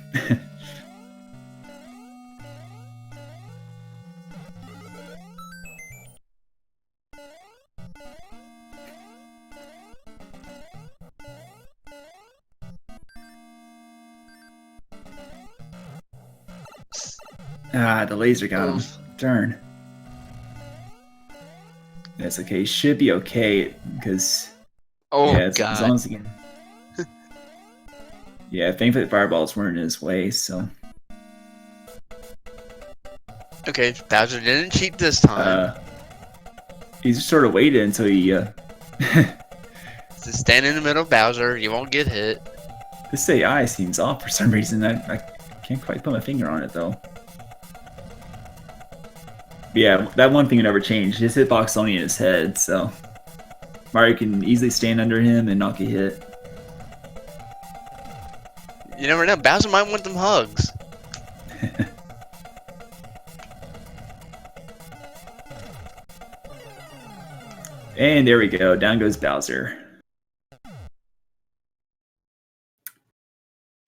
Ah, the laser got him. Darn. That's okay. Should be okay because. Oh yeah, God! As long as he can. Yeah, thankfully the fireballs weren't in his way, so. Okay, Bowser didn't cheat this time. He just sort of waited until he Just stand in the middle of Bowser. You won't get hit. This AI seems off for some reason. I can't quite put my finger on it though. But yeah, that one thing never changed. His hitbox only in his head, so Mario can easily stand under him and not get hit. You never know. Bowser might want them hugs. And there we go. Down goes Bowser.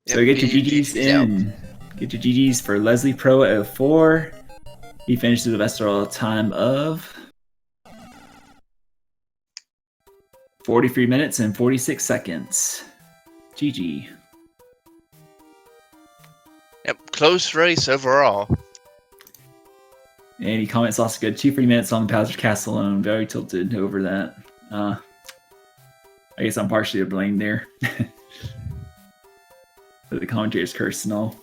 So get your GGs in. Get your GGs for Leslie proa007. He finished with the best overall time of 43 minutes and 46 seconds. GG. Yep, close race overall. And he comments also good 2 free minutes on Bowser's Castle alone. Very tilted over that. I guess I'm partially to blame there. But the commentator's curse and all.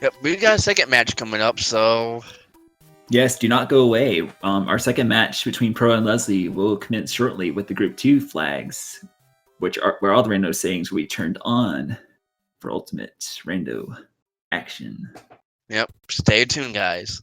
Yep, we got a second match coming up, so... Yes, do not go away. Our second match between Pro and Leslie will commence shortly with the Group 2 flags, where all the rando sayings will be turned on for ultimate rando action. Yep, stay tuned, guys.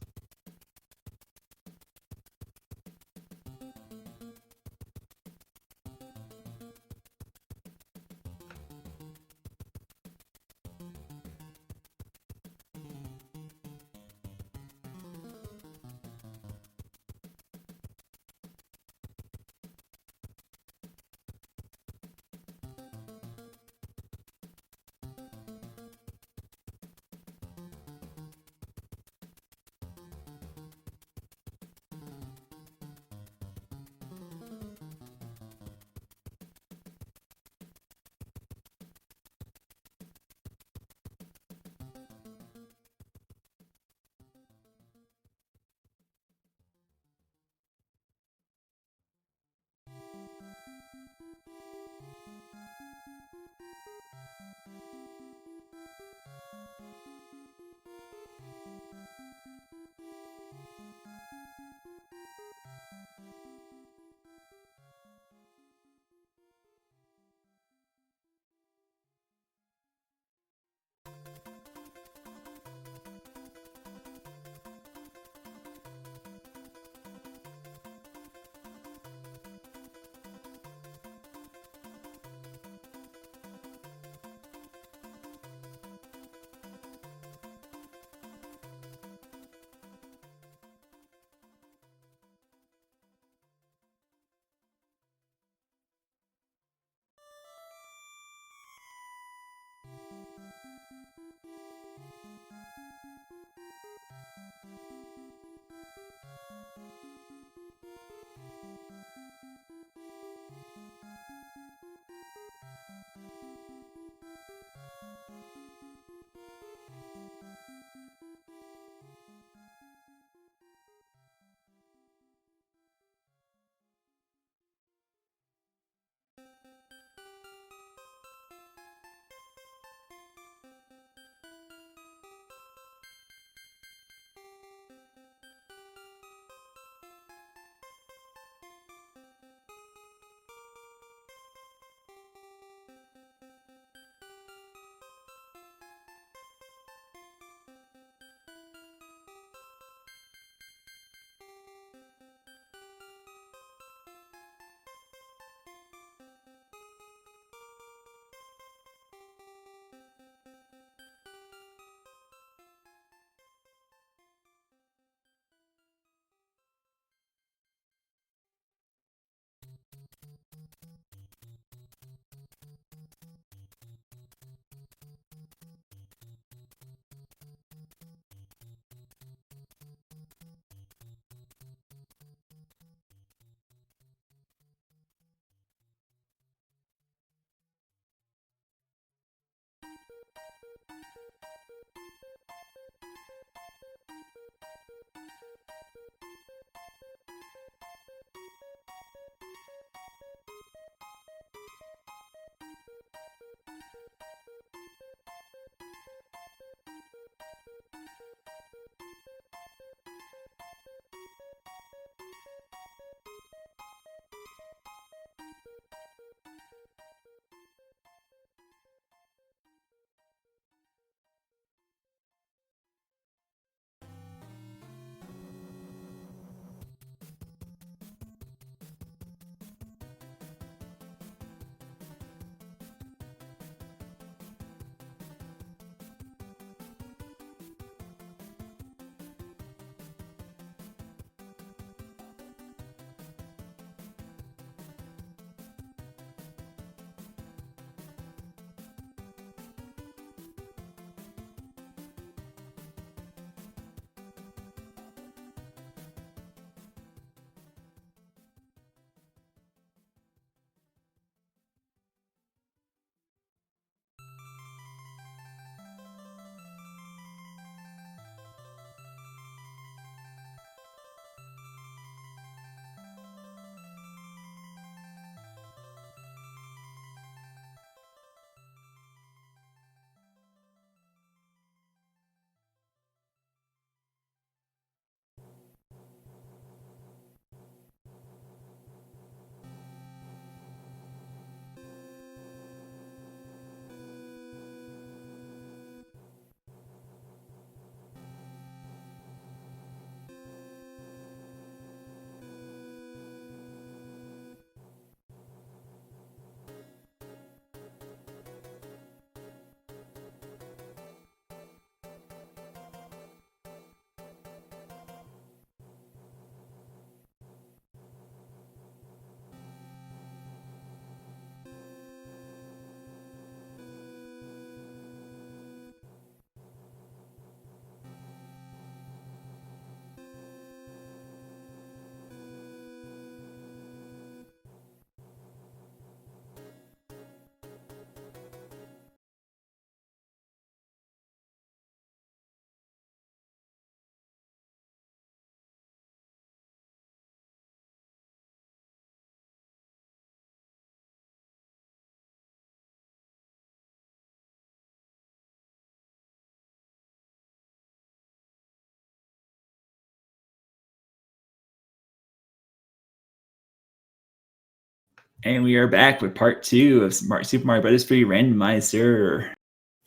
And we are back with part 2 of Super Mario Bros. 3 Randomizer.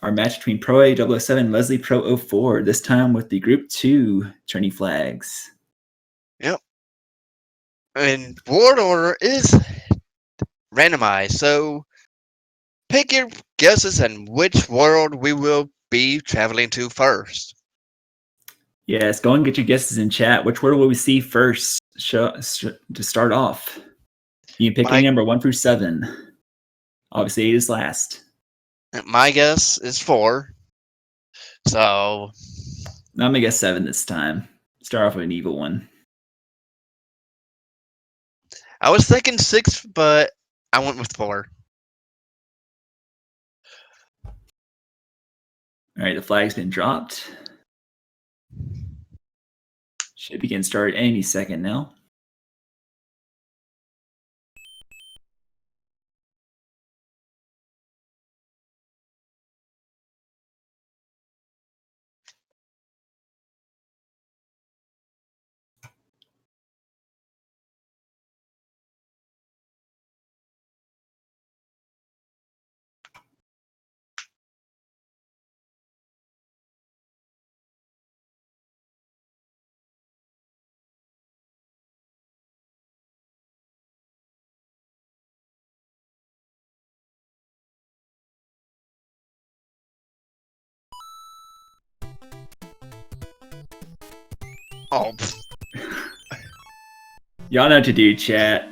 Our match between proa007 and Leslie proa004, this time with the Group 2 tourney flags. Yep. And board order is randomized, so pick your guesses on which world we will be traveling to first. Yes, go and get your guesses in chat. Which world will we see first to start off? You can pick any number 1 through 7. Obviously, 8 is last. My guess is 4. So I'm going to guess 7 this time. Start off with an evil one. I was thinking 6, but I went with 4. Alright, the flag's been dropped. Should begin start any second now. Oh. Y'all know what to do, chat.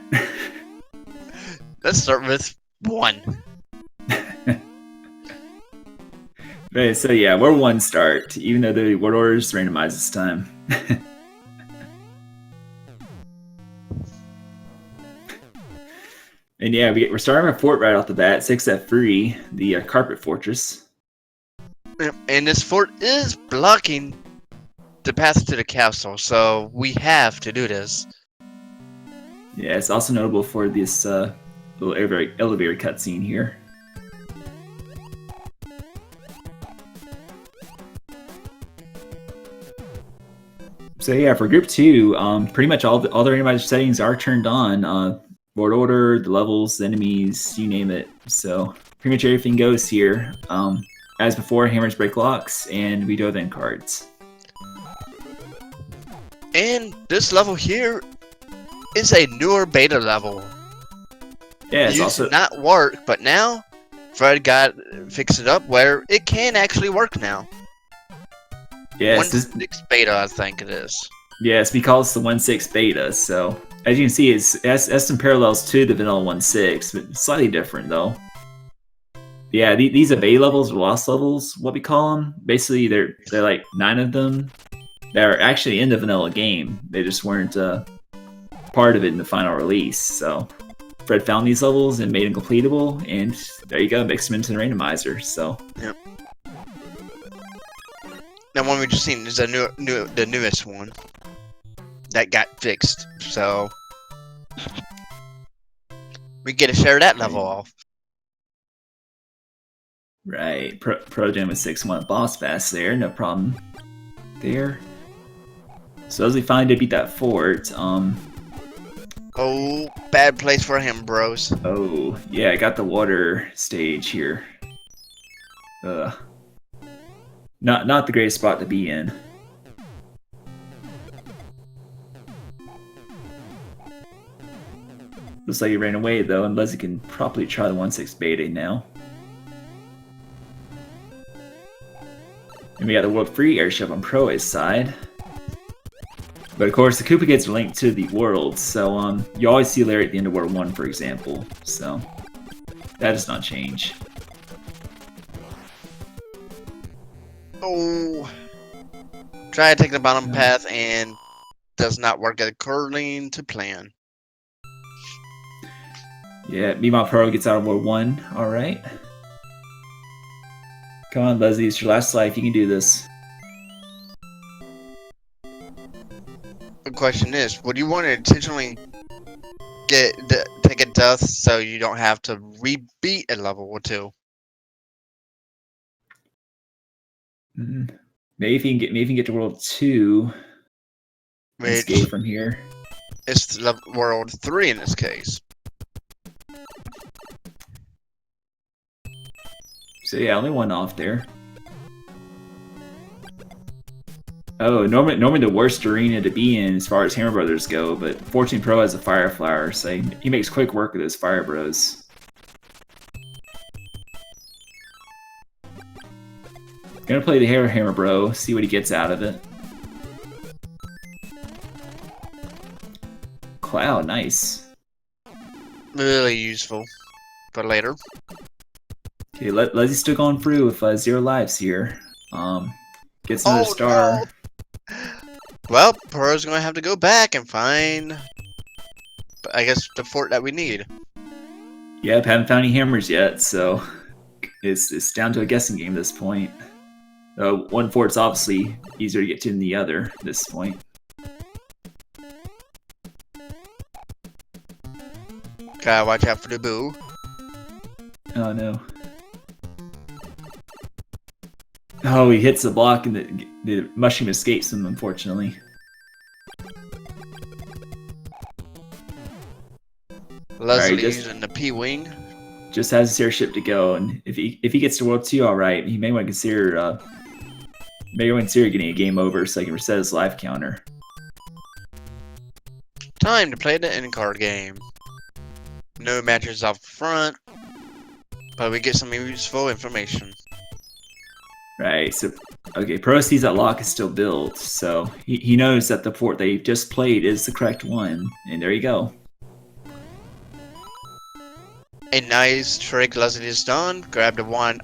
Let's start with 1. Right, so yeah, we're 1 start, even though the word order is randomized this time. And yeah, we're starting our fort right off the bat, 6F3, the carpet fortress. And this fort is blocking the path to the castle, so we have to do this. Yeah, it's also notable for this little elevator cutscene here. So yeah, for Group 2, pretty much all the randomizer settings are turned on. Board order, the levels, the enemies, you name it. So pretty much everything goes here. As before, hammers break locks, and we do have end cards. And this level here is a newer beta level. Yeah, it's it also used to not work, but now Fred fixed it up where it can actually work now. Yes, 1.6 beta, I think it is. Yes, we call this the 1.6 beta. So as you can see, it has some parallels to the vanilla 1.6, but slightly different though. Yeah, these Abey levels or lost levels, what we call them. Basically, they're like 9 of them that are actually in the vanilla game. They just weren't part of it in the final release. So Fred found these levels and made them completable, and there you go, mixed them into the randomizer. So yep. The one we just seen is the newest one that got fixed. So we get to share that level off. Right, Pro Jam with 6-1 boss fast there, no problem there. So as we finally did beat that fort, oh, bad place for him, bros. Oh, yeah, I got the water stage here. Not the greatest spot to be in. Looks like he ran away though, and Leslie can probably try the 1.6 beta now. And we got the World Free Airship on Proa's side. But of course, the Koopa Kids are linked to the world, so you always see Larry at the end of World 1, for example. So that does not change. Oh, try to take the bottom path and does not work according to plan. Yeah, Meanwhile Pro gets out of World 1. Alright. Come on, Leslie, it's your last life. You can do this. The question is, would you want to intentionally take a death so you don't have to rebeat a level or 2? Maybe if you can get to World 2, escape from here. It's World 3 in this case. So yeah, only one off there. Oh, normally the worst arena to be in as far as Hammer Brothers go, but 14 Pro has a Fire Flower, so he makes quick work of those Fire Bros. Gonna play the Hammer Bro, see what he gets out of it. Cloud, nice. Really useful for later. Okay, Leslie's still going through with 0 lives here. Gets another star. No. Well, Pearl's gonna have to go back and find, I guess, the fort that we need. Yep, haven't found any hammers yet, so it's down to a guessing game at this point. One fort's obviously easier to get to than the other at this point. Gotta watch out for the boo. Oh no. Oh, he hits the block and the mushroom escapes him, unfortunately. Leslie using the P-Wing. Just has his airship to go, and if he gets to World 2 alright, he may want to consider getting a game over so he can reset his life counter. Time to play the end card game. No matches off front, but we get some useful information. Right, so okay, Pro sees that lock is still built, so he knows that the fort they just played is the correct one, and there you go. A nice trick Leslie has done. Grab the wand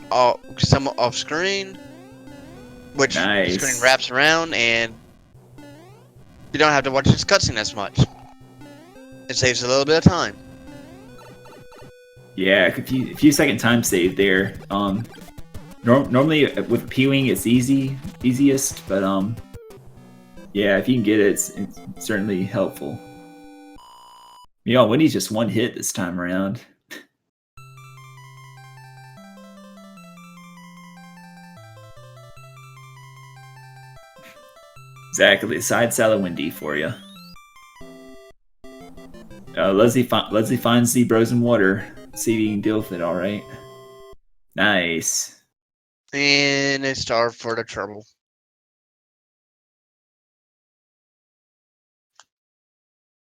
somewhat off screen, which the screen wraps around, and you don't have to watch this cutscene as much. It saves a little bit of time. Yeah, a few second time save there. Normally with P-Wing it's easiest, but yeah, if you can get it, it's certainly helpful. You know, Wendy's just one hit this time around. Exactly, side salad Wendy for you. Leslie finds the bros in water. See if he can deal with it all right. Nice. And a star for the trouble.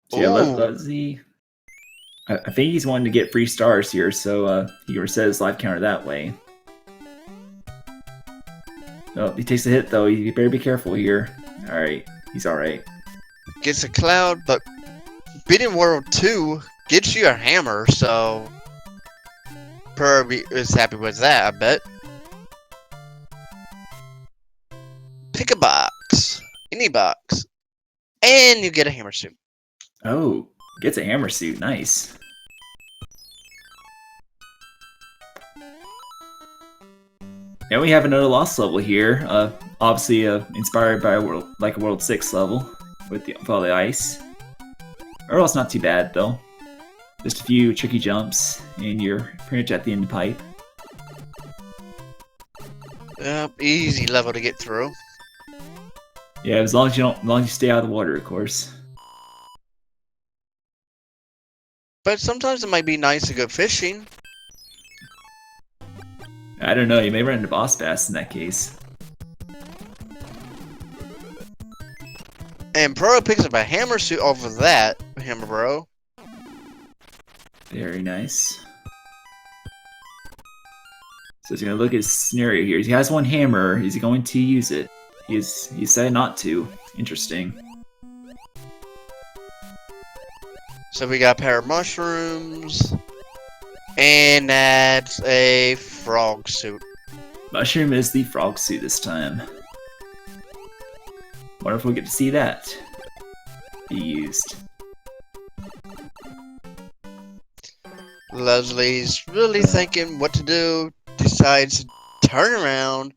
So yeah, Leslie. I think he's wanting to get free stars here, so he can reset his life counter that way. Oh, he takes a hit though. You better be careful here. All right, he's all right. Gets a cloud, but beating World 2 gets you a hammer, so Perry is happy with that, I bet. Pick a box, any box, and you get a hammer suit. Oh, gets a hammer suit, nice. And we have another lost level here, obviously inspired by a World 6 level with all the ice. Earl's not too bad though. Just a few tricky jumps, and you're pretty much at the end of the pipe. Yep, easy level to get through. Yeah, as long as you stay out of the water, of course. But sometimes it might be nice to go fishing. I don't know, you may run into boss bass in that case. And Pro picks up a hammer suit off of that, Hammer Bro. Very nice. So he's gonna look at his scenario here. He has one hammer, is he going to use it? He decided not to. Interesting. So we got a pair of mushrooms. And that's a frog suit. Mushroom is the frog suit this time. Wonder if we'll get to see that be used. Leslie's really thinking what to do. Decides to turn around.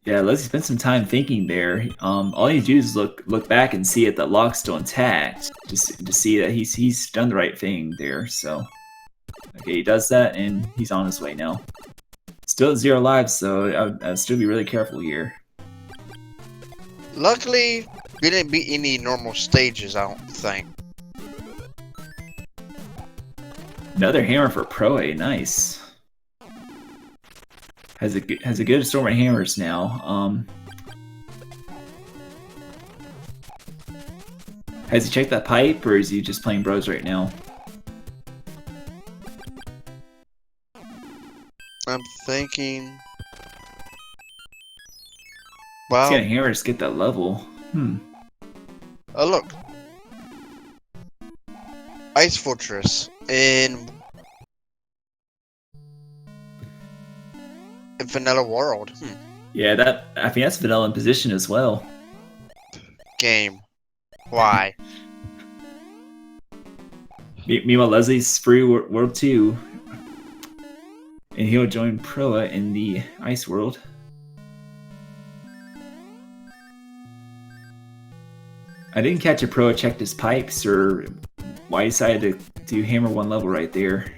Yeah, Leslie spent some time thinking there. All you do is look back and see that the lock's still intact, just to see that he's done the right thing there. So, okay, he does that, and he's on his way now. Still at 0 lives, so I'd still be really careful here. Luckily, we didn't beat any normal stages, I don't think. Another hammer for Pro A, nice. Has a good assortment of hammers now. Has he checked that pipe, or is he just playing bros right now? I'm thinking. He's Wow. got a hammer to get that level. Oh look. Ice Fortress in Vanilla World. Yeah, I think that's vanilla in position as well. Game. Why? Meanwhile, Leslie's free World 2. And he'll join Proa in the Ice World. I didn't catch a Proa checked his pipes, or why he decided to hammer one level right there.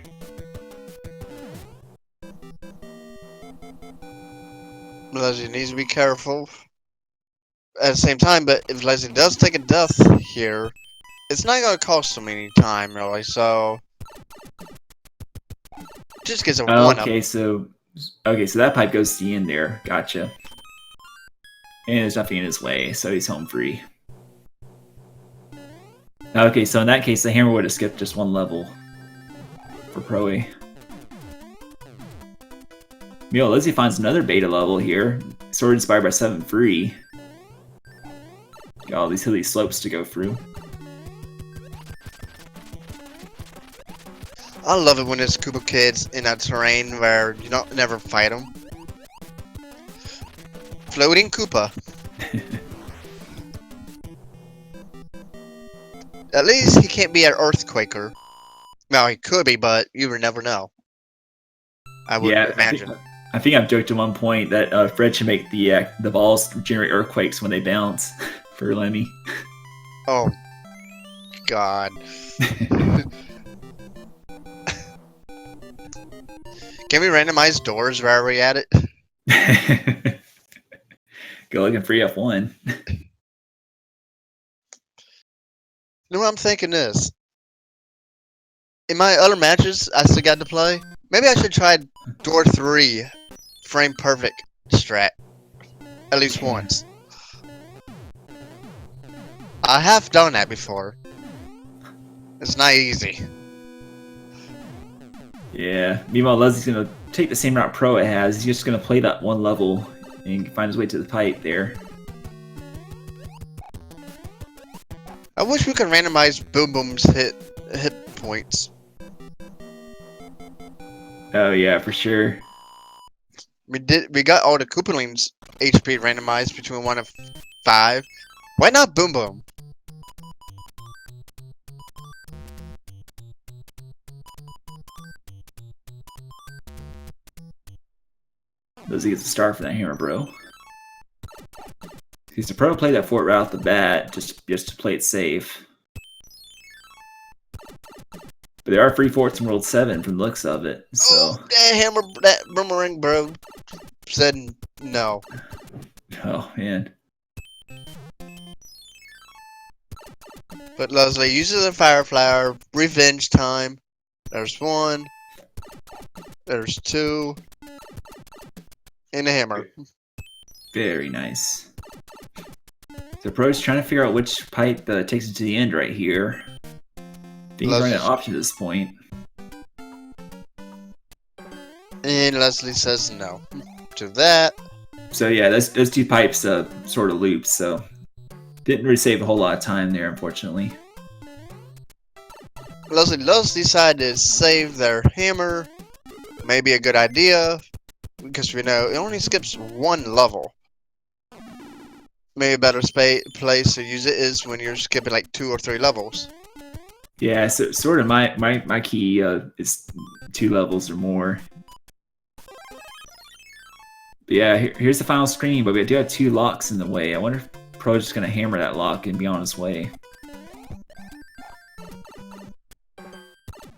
Leslie needs to be careful at the same time, but if Leslie does take a death here, it's not going to cost him any time, really, so... Just gets a one-up. Okay, so that pipe goes to the end there. Gotcha. And there's nothing in his way, so he's home free. Okay, so in that case, the hammer would have skipped just one level for Pro A. Meanwhile, Lizzie finds another beta level here. Sword inspired by 7 free. Got all these hilly slopes to go through. I love it when there's Koopa kids in that terrain where you don't never fight them. Floating Koopa. At least he can't be an earthquaker. Well, he could be, but you would never know. I would imagine. I think I've joked at one point that Fred should make the balls generate earthquakes when they bounce for Lemmy. Oh, God. Can we randomize doors where are we at it? Go looking for F1. You know what I'm thinking is, in my other matches I still got to play, maybe I should try door 3 frame perfect strat at least once. I have done that before. It's not easy. Yeah. Meanwhile, Leslie's gonna take the same route Pro has. He's just gonna play that one level and find his way to the pipe there. I wish we could randomize Boom Boom's hit points. Oh yeah, for sure. We got all the Koopalings HP randomized between 1 and 5. Why not Boom Boom? Lizzie gets a star for that hammer, bro. He's the Pro play that fort right off the bat, just to play it safe. But there are free forts in World 7 from the looks of it, so... Oh, that boomerang bro said no. Oh, man. But Leslie uses a fire flower, revenge time. There's 1. There's 2. And a hammer. Very nice. The Pro's trying to figure out which pipe takes it to the end right here. I think he's running an option at this point. And Leslie says no to that. So yeah, those 2 pipes sort of looped, so didn't really save a whole lot of time there, unfortunately. Leslie does decide to save their hammer. Maybe a good idea, because we know it only skips 1 level. Maybe a better place to use it is when you're skipping like 2 or 3 levels. Yeah, so sort of my key is 2 levels or more. But yeah, here's the final screen, but we do have 2 locks in the way. I wonder if Pro's just gonna hammer that lock and be on his way.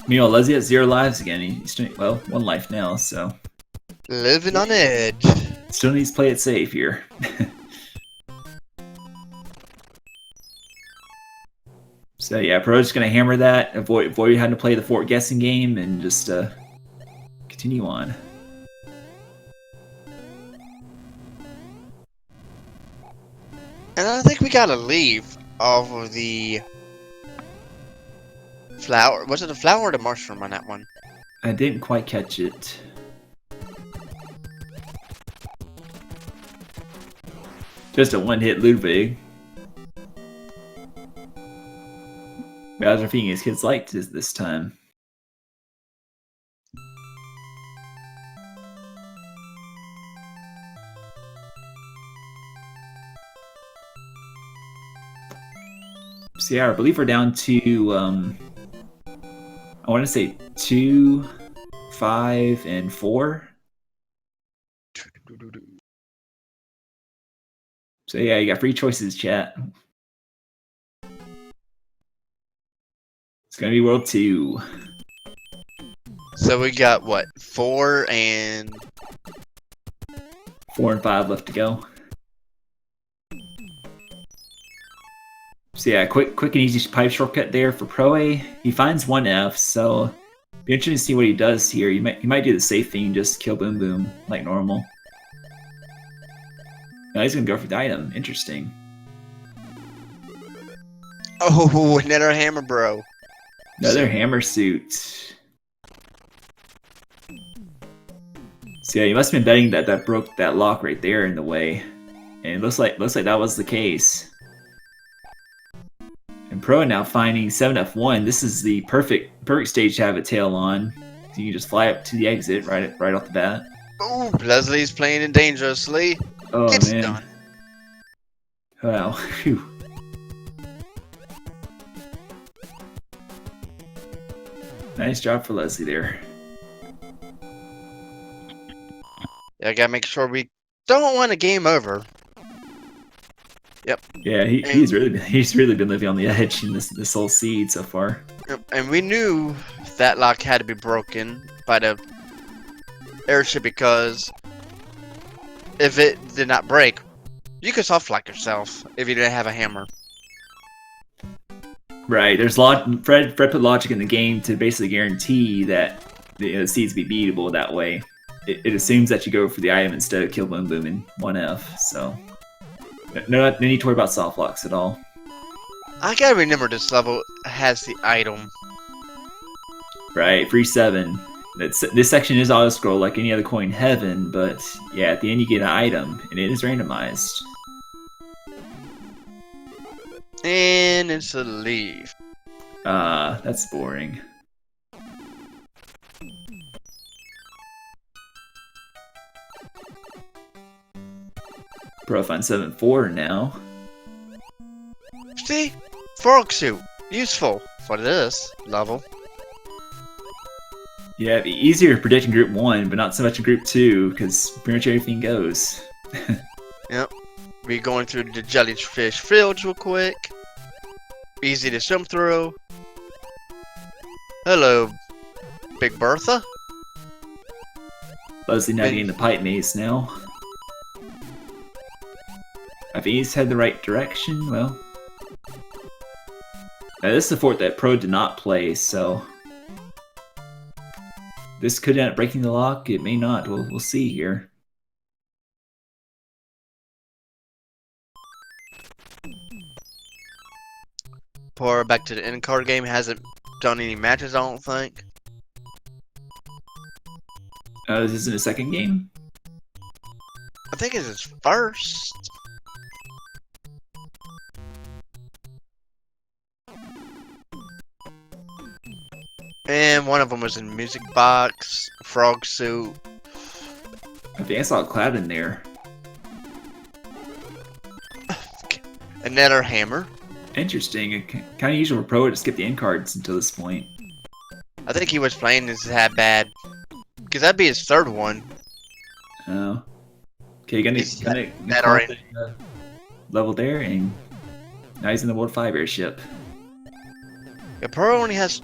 Meanwhile, Leslie has 0 lives again. He's doing, well, 1 life now, so Living on edge. still needs to play it safe here. So yeah, Pro's just gonna hammer that, avoid having to play the fort guessing game, and just continue on. And I think we gotta leave off of the flower. Was it the flower or the mushroom on that one? I didn't quite catch it. Just a one-hit Ludwig. Bowser feeding his kids light this time. So yeah, I believe we're down to I want to say 2, 5, and 4. So yeah, you got 3 choices, chat. It's gonna be World 2. So we got what? 4 and 5 left to go. So yeah, quick and easy pipe shortcut there for Proa. He finds 1F, so be interesting to see what he does here. He might do the safe thing, just kill Boom Boom like normal. Now he's gonna go for the item. Interesting. oh, another hammer, bro. Another hammer suit. So yeah, you must have been betting that broke that lock right there in the way, and it looks like that was the case. And Pro now finding 7F1. This is the perfect stage to have a tail on. So you can just fly up to the exit right off the bat. Ooh, Leslie's playing it dangerously. Oh It's man! done. Wow. Phew. Nice job for Leslie there. Yeah, I gotta make sure we don't want a game over. Yep. Yeah, he's really been living on the edge in this whole seed so far. And we knew that lock had to be broken by the airship because if it did not break, you could soft lock yourself if you didn't have a hammer. Right. There's Fred put logic in the game to basically guarantee that the seeds be beatable that way. It assumes that you go for the item instead of kill Boom Boom in 1F. So no need to worry about soft locks at all. I gotta remember this level has the item. Right. Free 7. This section is auto scroll like any other coin heaven, but yeah, at the end you get an item and it is randomized. And it's a leave. That's boring. Pro find 7-4 now. See? Frog suit. Useful for this level. Yeah, it'd be easier to predict in Group 1, but not so much in Group 2, because pretty much everything goes. Yep. We're going through the jellyfish fields real quick. Easy to swim through. Hello, Big Bertha. Leslie now getting the pipe maze now. If he's head the right direction, well. Now this is a fort that Pro did not play, so this could end up breaking the lock. It may not. We'll see here. Pour back to the end card game. Hasn't done any matches, I don't think. This isn't a second game? I think it's his first. And one of them was in Music Box, Frog Suit. I think I saw a cloud in there. Another hammer. Interesting. Kind of usual for Pro to skip the end cards until this point. I think he was playing this that bad. Because that'd be his third one. Oh. Okay, gonna that already. Level there, and now he's in the World 5 airship. Yeah, Pro only has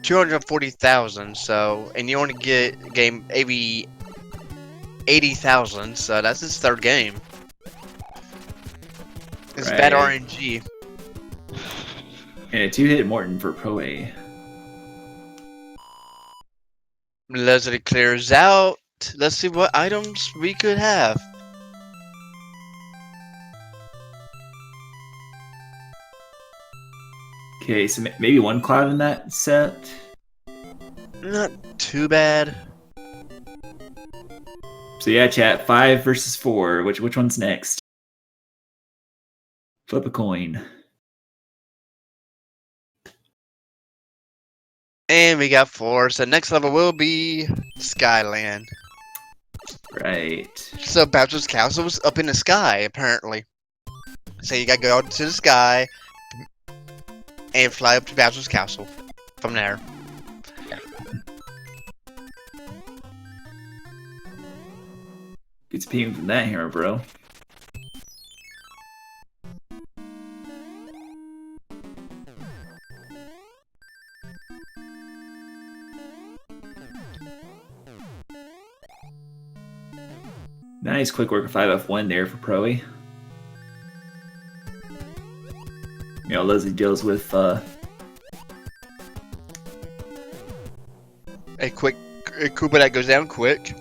240,000, so, and you only get game maybe 80,000, so that's his third game. It's Right. bad RNG. And a 2-hit Morton for Pro A. Leslie clears out. Let's see what items we could have. Okay, so maybe one cloud in that set. Not too bad. So yeah, chat, 5 versus 4. Which one's next? Flip a coin. And we got 4. So next level will be Skyland. Right. So Bowser's Castle was up in the sky, apparently. So you gotta go out to the sky and fly up to Bowser's Castle from there. Gets peeing from that hammer, bro. Nice quick work of 5F1 there for Proe. You know, Leslie deals with a Koopa that goes down quick.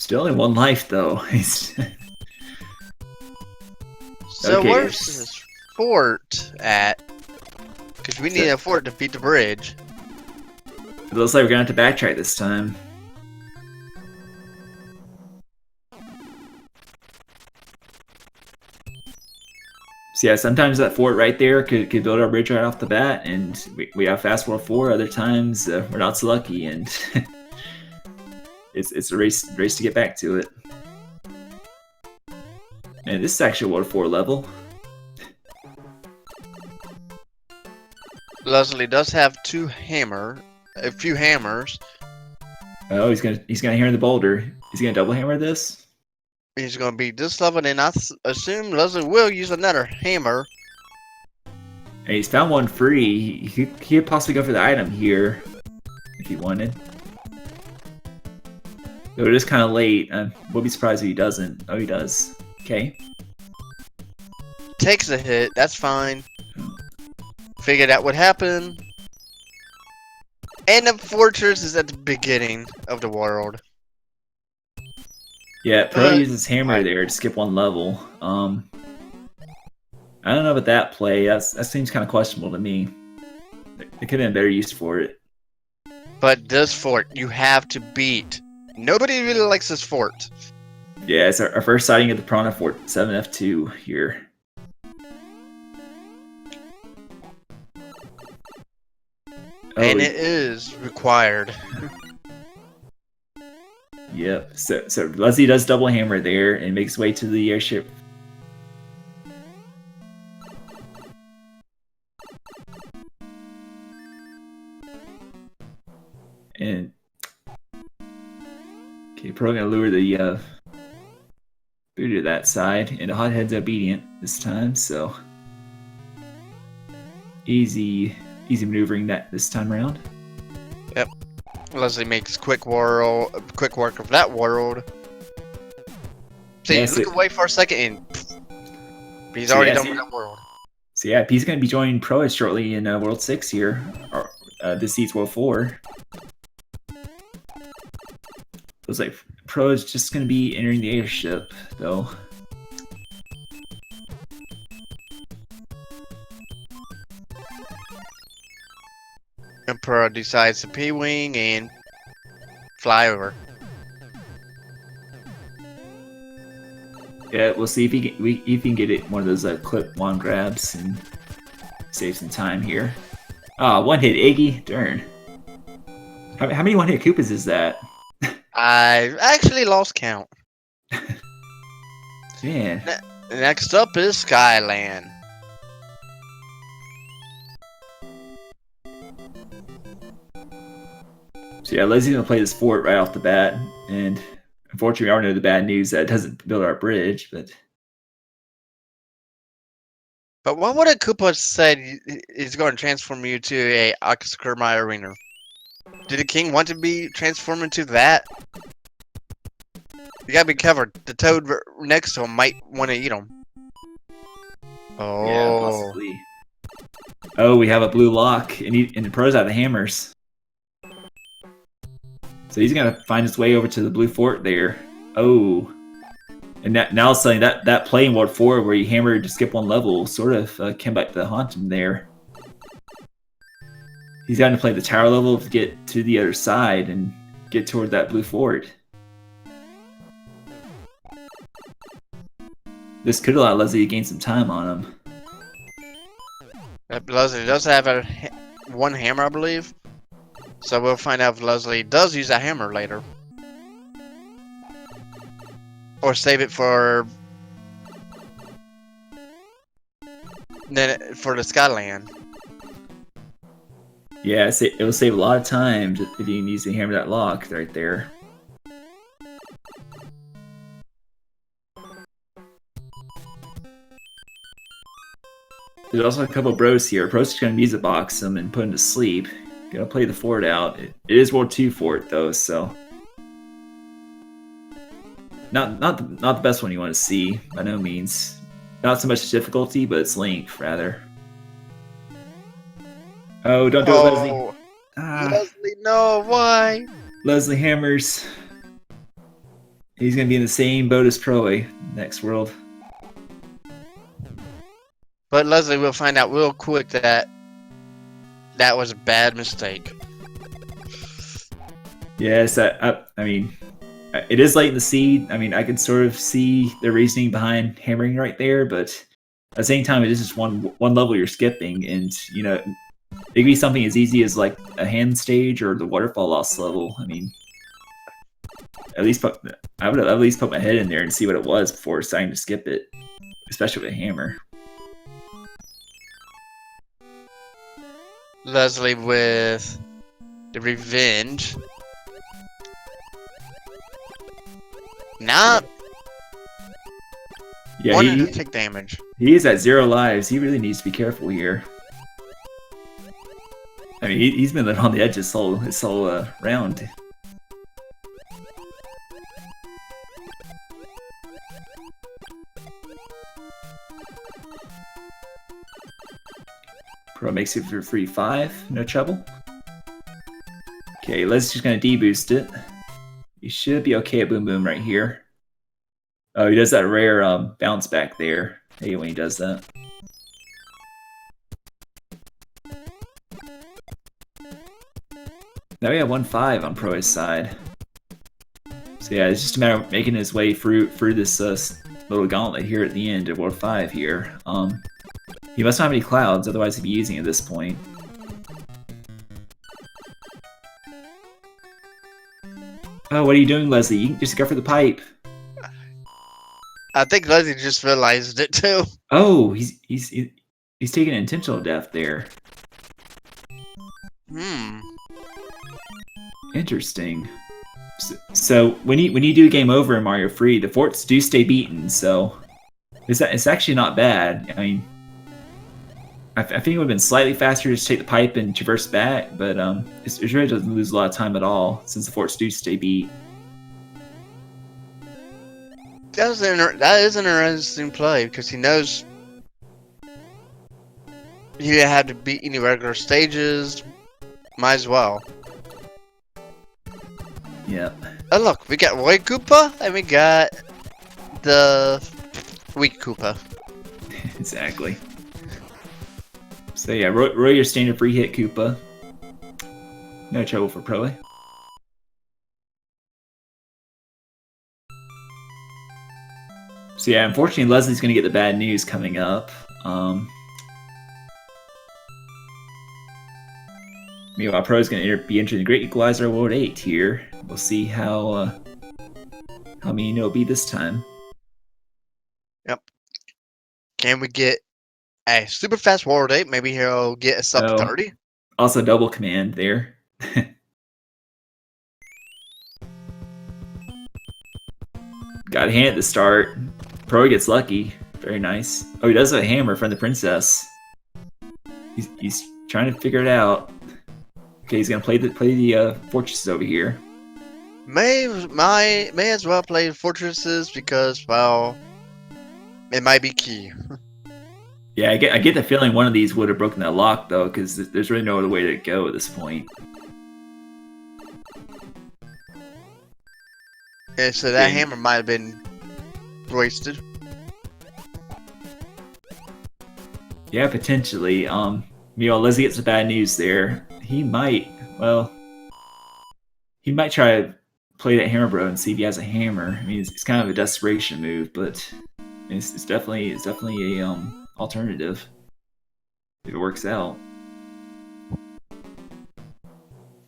still only 1 life though. So Okay. where's this fort at? Because we need a fort to beat the bridge. It looks like we're gonna have to backtrack this time. So yeah, sometimes that fort right there could build our bridge right off the bat, and we have fast world 4. Other times we're not so lucky, and it's a race to get back to it. And this is actually a world 4 level. Leslie does have a few hammers. Oh, he's gonna hammer the boulder. He's gonna double hammer this. He's gonna beat this level, and I assume Leslie will use another hammer. And he's found one free. He could possibly go for the item here if he wanted. Though it is kind of late. We'll be surprised if he doesn't. Oh, he does. Okay. Takes a hit. That's fine. Figured out what happened. And the fortress is at the beginning of the world. Yeah, Pro uses hammer there to skip 1 level. I don't know about that play. That seems kind of questionable to me. There could have been better use for it. But this fort, you have to beat. Nobody really likes this fort. Yeah, it's our first sighting of the Piranha Fort 7F2 here. And it is required. Yep. So Leslie does double hammer there and makes his way to the airship. And okay, Pro gonna lure the booty to that side, and the hothead's obedient this time, so easy maneuvering that this time around. Yep. Leslie makes quick work of that world. See, Yeah, look away for a second, and he's already done with that world. So yeah, he's going to be joining Pro shortly in World 6 here. Or, this seats World 4. Looks like Pro is just going to be entering the airship, though. Emperor decides to P-wing and fly over. Yeah, we'll see if he can get it one of those clip wand grabs and save some time here. Ah, 1-hit Iggy, darn. How many 1-hit Koopas is that? I actually lost count. Man. Next up is Skyland. So yeah, Leslie's gonna play this fort right off the bat, and unfortunately, we already know the bad news that it doesn't build our bridge. But what would a Koopa said is going to transform you to a Oscar Mayer Arena? Did the king want to be transformed into that? You gotta be careful. The toad next to him might want to eat him. Oh. Yeah, possibly. Oh, we have a blue lock, and the pro's out of hammers. So he's gonna find his way over to the blue fort there. Oh. And now suddenly that play in World 4 where you hammer to skip one level sort of came back to haunt him there. He's got to play the tower level to get to the other side and get toward that blue fort. This could allow Leslie to gain some time on him. Leslie does have one hammer, I believe. So we'll find out if Leslie does use a hammer later. Or save it for the Skyland. Yeah, it will save a lot of time if you can use to hammer that lock right there. There's also a couple of bros here. Bros is going to music box him and put him to sleep. Gonna play the fort out. It is World 2 fort though, so not the best one you want to see by no means. Not so much difficulty, but its length rather. Oh, don't do it, Leslie. Leslie, no, why? Leslie hammers. He's gonna be in the same boat as Proa next world. But Leslie will find out real quick that was a bad mistake. Yes, I mean, it is late in the seed. I mean, I can sort of see the reasoning behind hammering right there, but at the same time, it is just one level you're skipping, and you know, it could be something as easy as like a hand stage or the waterfall loss level. I mean, I would at least put my head in there and see what it was before deciding to skip it, especially with a hammer. Leslie with the revenge. Nah. Yeah, Wanted to take damage. He is at 0 lives. He really needs to be careful here. I mean, he's been on the edge his whole round. Pro makes it for free 5, no trouble. Okay, Leslie's just gonna deboost it. He should be okay at Boom Boom right here. Oh, he does that rare bounce back there. I hate when he does that. Now we have 1-5 on Pro's side. So yeah, it's just a matter of making his way through this little gauntlet here at the end of World 5 here. He must not have any clouds, otherwise he'd be using it at this point. Oh, what are you doing, Leslie? You can just go for the pipe. I think Leslie just realized it too. Oh, he's taking an intentional death there. Interesting. So when you do game over in Mario 3, the forts do stay beaten. So it's actually not bad. I mean, I think it would have been slightly faster to just take the pipe and traverse back, but it really doesn't lose a lot of time at all since the forts do stay beat. That is an interesting play because he knows you didn't have to beat any regular stages. Might as well. Yep. Oh look, we got White Koopa and we got the Weak Koopa. Exactly. So yeah, roll your standard free hit Koopa. No trouble for Proa. So yeah, unfortunately Leslie's gonna get the bad news coming up. Meanwhile, Pro's gonna be entering the Great Equalizer World 8 here. We'll see how mean it'll be this time. Yep. Can we get a super fast World 8? Maybe he'll get a sub 30. Also double command there. Got a hand at the start. Pro gets lucky. Very nice. Oh, he does have a hammer from the princess. He's trying to figure it out. Okay, he's gonna play the fortresses over here. May as well play Fortresses because, well, it might be key. Yeah, I get the feeling one of these would have broken that lock though, because there's really no other way to go at this point. Yeah, so that hammer might have been wasted. Yeah, potentially. Leslie gets the bad news there. He might try to play that hammer bro and see if he has a hammer. I mean, it's kind of a desperation move, but it's definitely a alternative if it works out.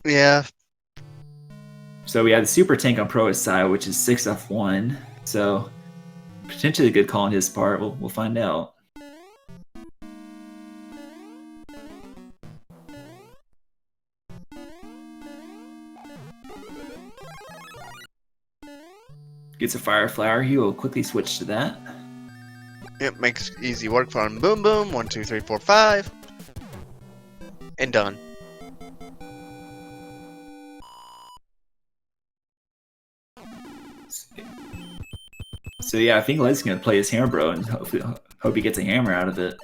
Yeah. So we have the super tank on Proa's side, which is 6F1. So potentially a good call on his part. We'll find out. Gets a fire flower. He will quickly switch to that. It makes easy work for him. Boom, boom. 1, 2, 3, 4, 5. And done. So yeah, I think Leslie's gonna play his hammer bro and hope he gets a hammer out of it.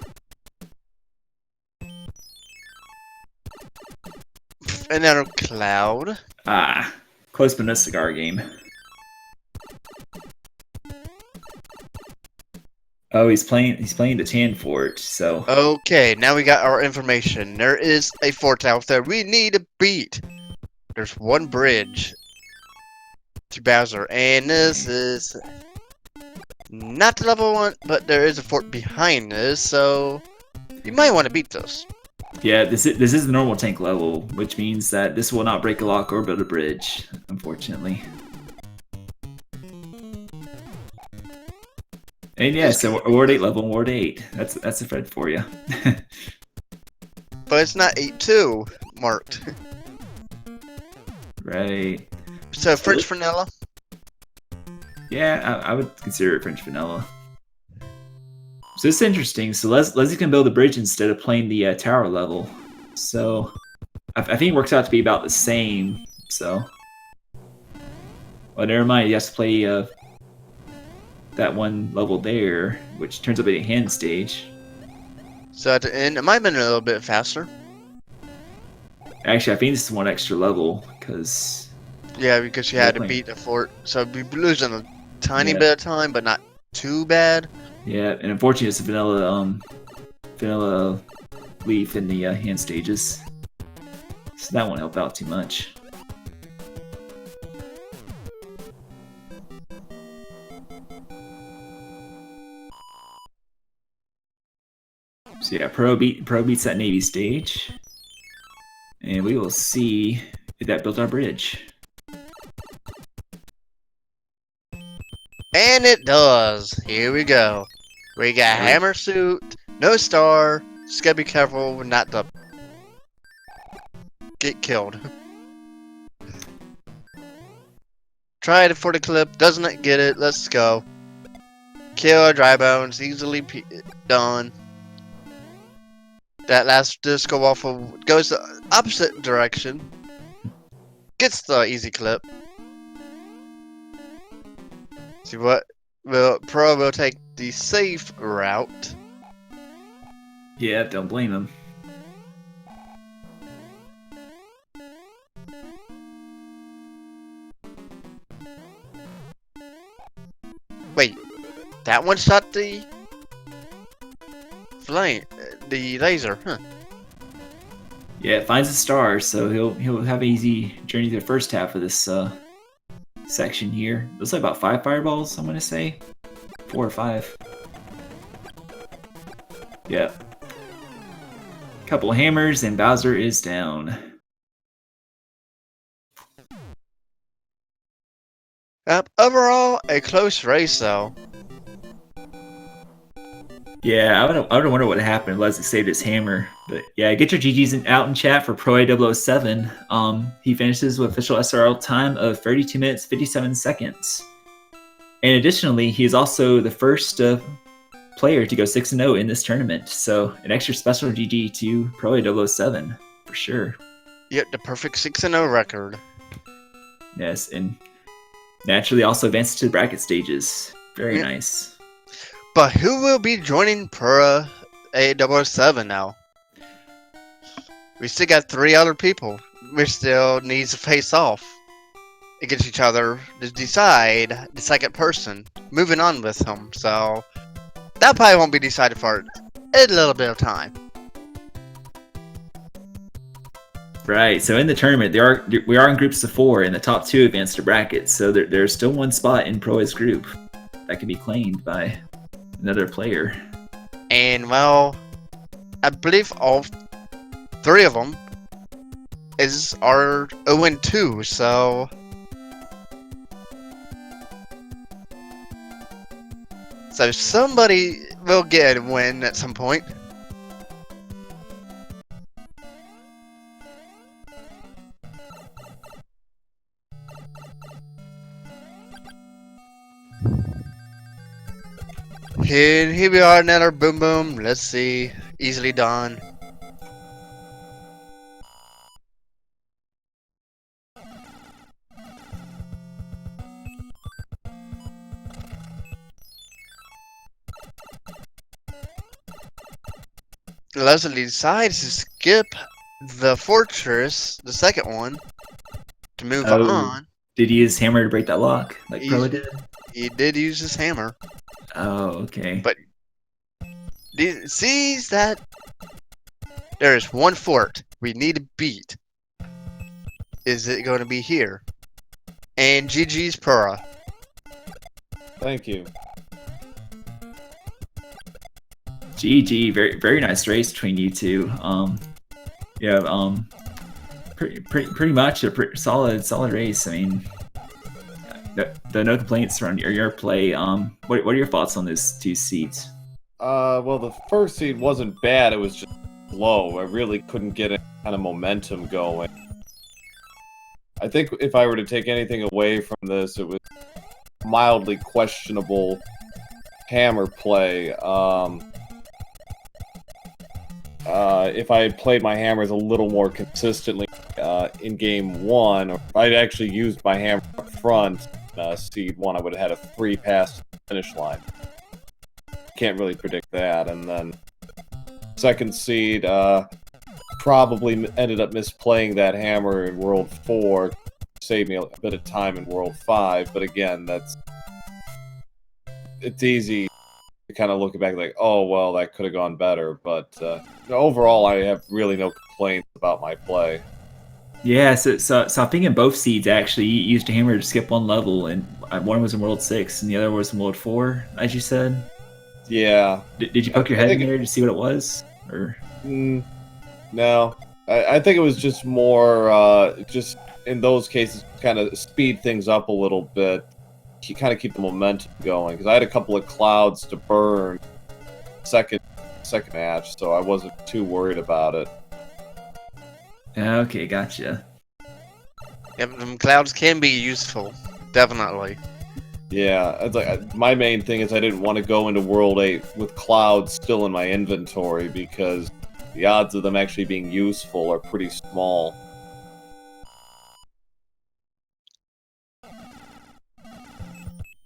Another cloud. Ah, close but no cigar game. Oh, he's playing the tan fort, so... Okay, now we got our information. There is a fort out there we need to beat. There's one bridge to Bowser, and this is not the level 1, but there is a fort behind this, so you might want to beat this. Yeah, this is the normal tank level, which means that this will not break a lock or build a bridge, unfortunately. And yeah, so Ward 8 level, Ward 8. That's a Fred for you. But it's not 8-2 marked. Right. So French vanilla? Yeah, I would consider it French vanilla. So it's interesting. So Leslie can build a bridge instead of playing the tower level. So I think it works out to be about the same. So, well, never mind. He has to play that one level there, which turns out to be a hand stage. So at the end, it might have been a little bit faster. Actually, I think this is one extra level because. Yeah, because you had to beat the fort, so we'd be losing a tiny bit of time, but not too bad. Yeah, and unfortunately, it's a vanilla leaf in the hand stages, so that won't help out too much. So yeah, Pro beats that Navy stage, and we will see if that built our bridge. And it does. Here we go. We got hammer suit, no star. Just gotta be careful not to get killed. Try it for the clip. Doesn't get it. Let's go. Kill dry bones. Easily done. That last disco waffle goes the opposite direction. Gets the easy clip. See what? Pro will take the safe route. Yeah, don't blame him. Wait, that one shot the flame, the laser, huh? Yeah, it finds a star, so he'll have an easy journey through the first half of this section here. Looks like about 5 fireballs, I'm gonna say. 4 or 5. Yep. Couple hammers and Bowser is down. Overall, a close race though. Yeah, I would wonder what happened if Leslie saved his hammer. But yeah, get your GGs out in chat for proa007. He finishes with official SRL time of 32 minutes 57 seconds. And additionally, he is also the first player to go 6-0 in this tournament. So an extra special GG to proa007 for sure. Yep, the perfect 6-0 record. Yes, and naturally also advances to the bracket stages. Very Yeah. nice. But who will be joining proa007 now? We still got 3 other people. We still need to face off against each other to decide the second person moving on with him. So that probably won't be decided for a little bit of time. Right. So in the tournament, we are in groups of 4, and the top 2 advance to brackets. So there's still one spot in Proa's group that can be claimed by another player. And well, I believe all 3 of them are 0-2. So somebody will get a win at some point. Here we are, another boom boom. Let's see, easily done. Leslie decides to skip the fortress, the second one, to move on. Did he use hammer to break that lock, like Proa did? He did use his hammer. Oh, okay. But sees that there is one fort we need to beat. Is it going to be here? And GG's Pura. Thank you. GG, very nice race between you two. Yeah, pretty much a solid race. I mean, the no complaints around your play. What are your thoughts on those 2 seeds? Well, the first seed wasn't bad. It was just low. I really couldn't get any kind of momentum going. I think if I were to take anything away from this, it was mildly questionable hammer play. If I had played my hammers a little more consistently in game 1, or if I'd actually used my hammer up front, seed 1, I would have had a 3 pass to the finish line. Can't really predict that. And then second seed probably ended up misplaying that hammer in World 4, saved me a bit of time in World 5. But again, it's easy to kind of look back like, oh, well, that could have gone better. But overall, I have really no complaints about my play. Yeah, so I think in both seeds actually you used a hammer to skip one level, and one was in World 6 and the other was in World 4, as you said. Yeah. Did you poke your head in there to see what it was, or? No, I think it was just more just in those cases kind of speed things up a little bit, kind of keep the momentum going, because I had a couple of clouds to burn second match, so I wasn't too worried about it. Okay, gotcha. Yeah, them clouds can be useful, definitely. Yeah, it's like my main thing is I didn't want to go into World 8 with clouds still in my inventory, because the odds of them actually being useful are pretty small.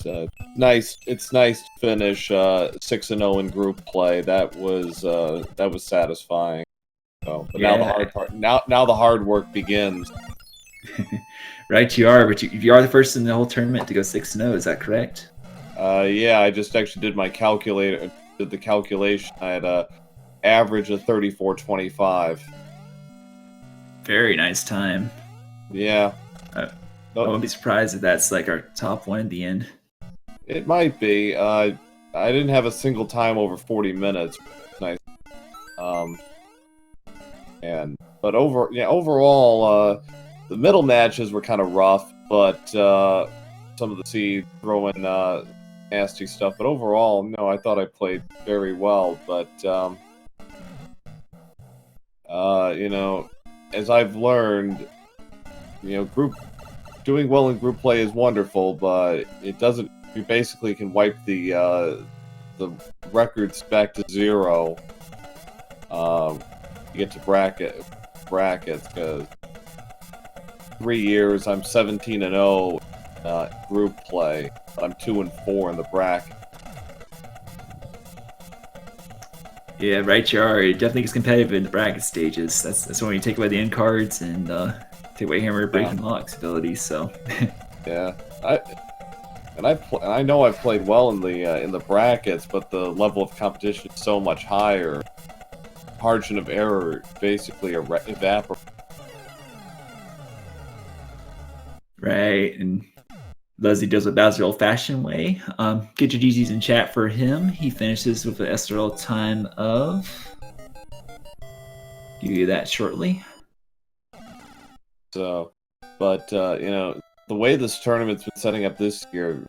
It's nice to finish 6-0 in group play. That was satisfying. So, but yeah. Now the hard part. Now the hard work begins. Right, you are, but you are the first in the whole tournament to go 6-0. Is that correct? Yeah, I just actually did my calculator. Did the calculation. I had a average of 34.25. Very nice time. Yeah. I wouldn't be surprised if that's like our top one at the end. It might be. I didn't have a single time over 40 minutes. Nice. But overall, the middle matches were kind of rough, but some of the seeds throwing nasty stuff. But overall, no, I thought I played very well. But as I've learned, doing well in group play is wonderful, but it doesn't. You basically can wipe the records back to 0. You get to brackets, because 3 years, I'm 17-0 group play, but I'm 2-4 in the bracket. Yeah, right, you are. It definitely gets competitive in the bracket stages. That's when you take away the end cards and take away hammer breaking locks abilities. So yeah, I know I've played well in the brackets, but the level of competition is so much higher. Margin of error basically evaporates. right, and Leslie does it Bowser old-fashioned way. Get your GGs in chat for him. He finishes with an SRL time of. Give you that shortly. So, but you know, the way this tournament's been setting up this year,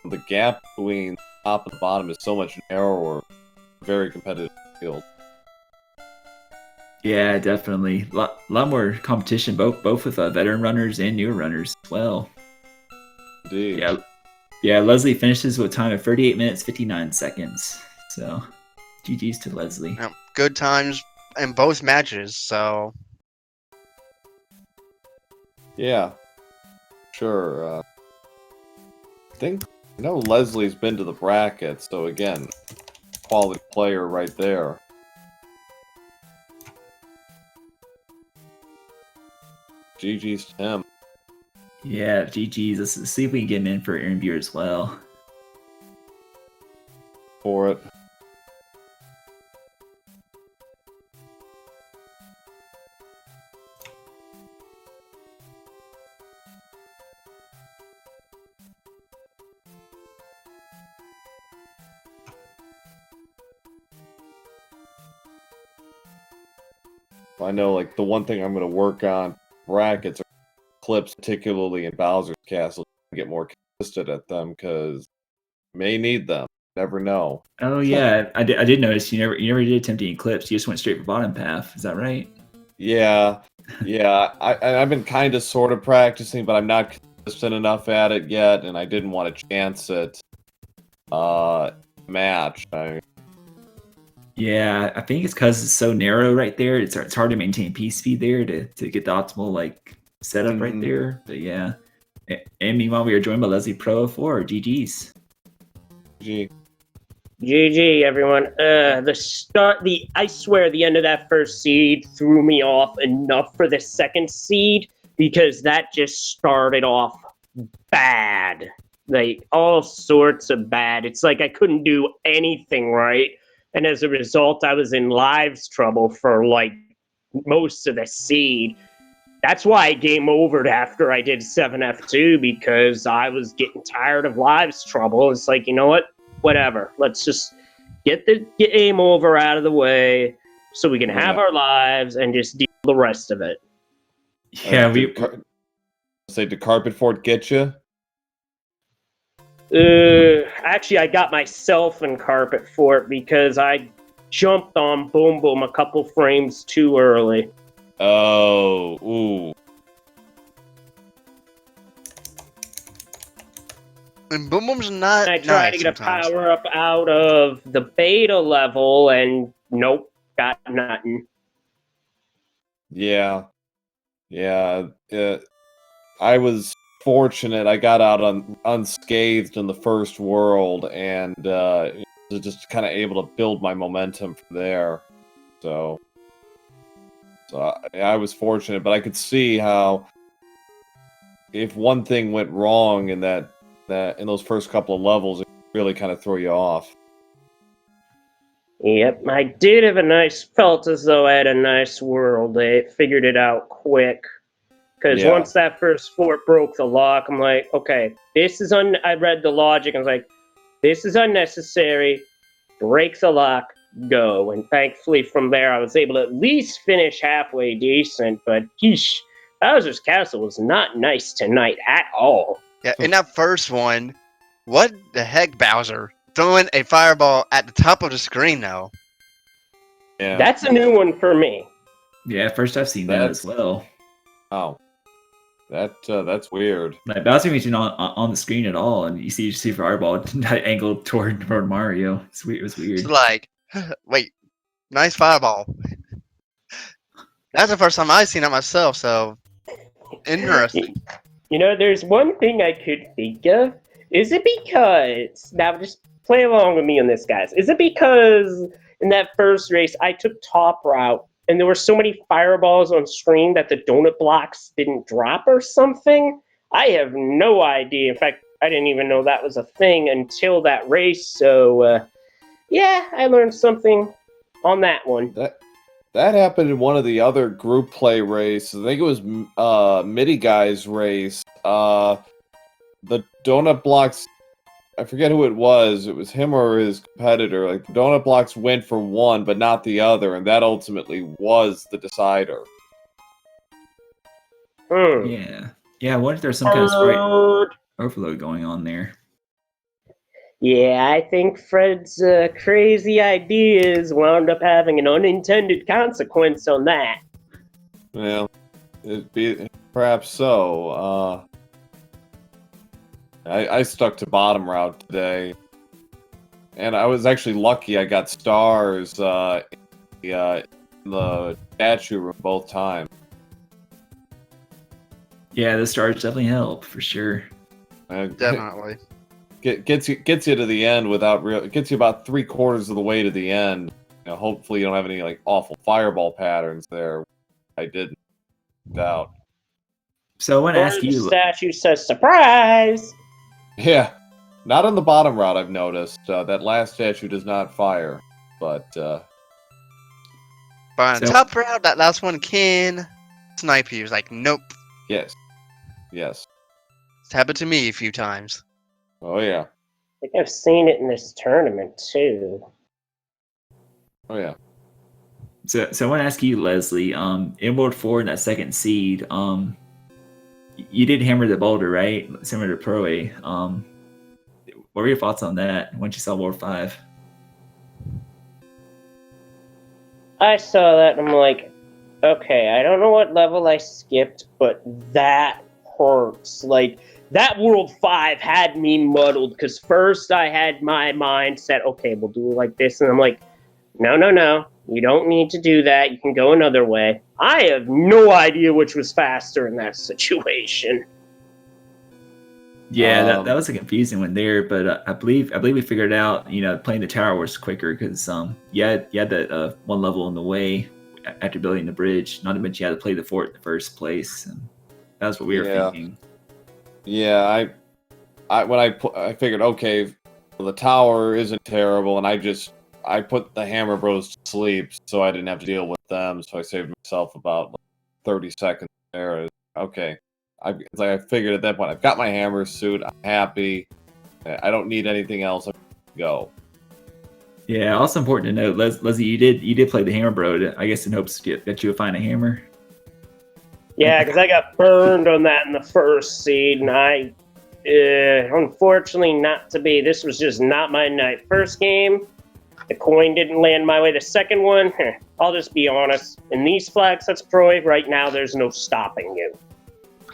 the gap between top and bottom is so much narrower. Very competitive field. Yeah, definitely. A lot more competition, both with veteran runners and newer runners as well. Indeed. Yeah. Leslie finishes with a time of 38 minutes 59 seconds. So, GG's to Leslie. Yeah, good times in both matches. So Yeah, sure. I know Leslie's been to the bracket, so again, quality player right there. GG's to him. Yeah, GG's. Let's see if we can get him in for interview as well. For it. I know, like, the one thing I'm going to work on brackets are clips, particularly in Bowser's Castle, to get more consistent at them, because may need them. Never know. Oh yeah, I did notice you never did attempt any clips. You just went straight for bottom path. Is that right? Yeah. I've been kind of sort of practicing, but I'm not consistent enough at it yet, and I didn't want to chance it. Match. Yeah, I think it's because it's so narrow right there. It's hard to maintain P speed there to get the optimal like setup right there. But yeah, and meanwhile we are joined by Leslie proa007. GG's. GG, everyone. I swear the end of that first seed threw me off enough for the second seed because that just started off bad. Like, all sorts of bad. It's like I couldn't do anything right. And as a result, I was in lives trouble for, like, most of the seed. That's why I game overed after I did 7F2, because I was getting tired of lives trouble. It's like, you know what? Whatever. Let's just get the game over out of the way so we can have our lives and just deal with the rest of it. Yeah, did Carpet Fort get you? Actually, I got myself in Carpet Fort because I jumped on Boom Boom a couple frames too early. Oh, ooh. and Boom Boom's not. I tried to get sometimes. a power up out of the beta level, and nope, got nothing. Yeah. I was fortunate. I got out unscathed in the first world, and just kind of able to build my momentum from there. So I was fortunate, but I could see how if one thing went wrong in that in those first couple of levels, it really kind of throw you off. Yep, I did have felt as though I had a nice world. I figured it out quick. Because once that first fort broke the lock, I'm like, okay, I read the logic, I was like, this is unnecessary, break the lock, go. And thankfully from there, I was able to at least finish halfway decent, but Bowser's Castle was not nice tonight at all. Yeah, in that first one, what the heck, Bowser? Throwing a fireball at the top of the screen, though. Yeah. That's a new one for me. Yeah, first I've seen that as well. Oh. That's weird. Like Bowser isn't on the screen at all, and you see fireball angled toward Mario. It was weird. It's like, wait, nice fireball. That's the first time I've seen it myself, so Interesting. You know, there's one thing I could think of. Is it because, now just play along with me on this, guys. Is it because in that first race I took top route and there were so many fireballs on screen that the donut blocks didn't drop or something? I have no idea. In fact, I didn't even know that was a thing until that race. So, yeah, I learned something on that one. That happened in one of the other group play races. I think it was Midi Guy's race. The donut blocks, I forget who it was. It was him or his competitor. Like, the donut blocks went for one, but not the other, and that ultimately was the decider. Yeah. Yeah, what if there's some kind of sprite overload going on there? Yeah, I think Fred's crazy ideas wound up having an unintended consequence on that. Well, it'd be perhaps so. I stuck to bottom route today, and I was actually lucky. I got stars in the statue room both times. Yeah, the stars definitely help for sure. Definitely. Gets you to the end without gets you about 3/4 of the way to the end. You know, hopefully you don't have any like awful fireball patterns there. I didn't doubt. So I want to ask The you. statue says surprise. Yeah, not on the bottom route. I've noticed that last statue does not fire, but But on So- top route, that last one can snipe you. He was like, nope. yes. It's happened to me a few times. Oh yeah, I think I've seen it in this tournament too. oh yeah. So I want to ask you, Leslie. In World 4 in that second seed, you did hammer the boulder, right? Similar to Pro A. What were your thoughts on that once you saw World 5? I saw that and I'm like, okay, I don't know what level I skipped, but that hurts. Like, that World 5 had me muddled, because first I had my mind set, okay, we'll do it like this, and I'm like, no, you don't need to do that, you can go another way. I have no idea which was faster in that situation. Yeah, that was a confusing one there, but I believe we figured out. Playing the tower was quicker because you had that one level in the way after building the bridge. Not to mention you had to play the fort in the first place, and that was what we were thinking. Yeah, I figured, okay, the tower isn't terrible, and I put the Hammer Bros to sleep, so I didn't have to deal with them. So I saved myself about 30 seconds there. Okay, I figured at that point, I've got my hammer suit. I'm happy. I don't need anything else. I'm good to go. Yeah, also important to note, Leslie, you did play the Hammer Bro. I guess in hopes that you would find a hammer. Yeah, because I got burned on that in the first seed, and I, unfortunately, not to be. This was just not my night. First game, the coin didn't land my way. The second one, I'll just be honest. In these flag sets, Troy, right now, there's no stopping you.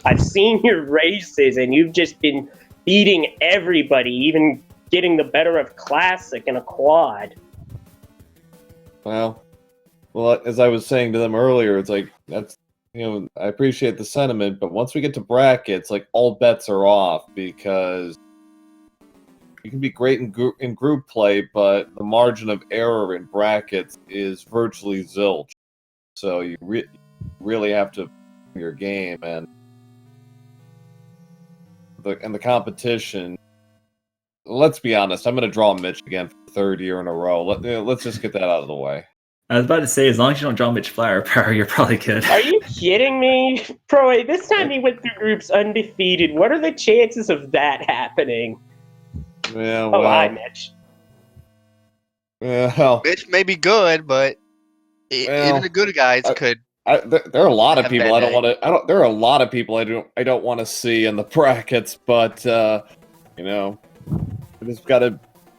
I've seen your races, and you've just been beating everybody, even getting the better of Classic in a quad. Well, as I was saying to them earlier, it's like, that's, I appreciate the sentiment, but once we get to brackets, like, all bets are off, because you can be great in group play, but the margin of error in brackets is virtually zilch. So you really have to your game, and the competition. Let's be honest. I'm going to draw Mitch again for the third year in a row. Let's just get that out of the way. I was about to say, as long as you don't draw Mitch Flower Power, you're probably good. Are you kidding me? Troy, this time he went through groups undefeated. What are the chances of that happening? Yeah, Oh, hi, Mitch. Well, Mitch may be good, but even the good guys could. There are a lot of Have people bad I don't want to. There are a lot of people I don't want to see in the brackets, but I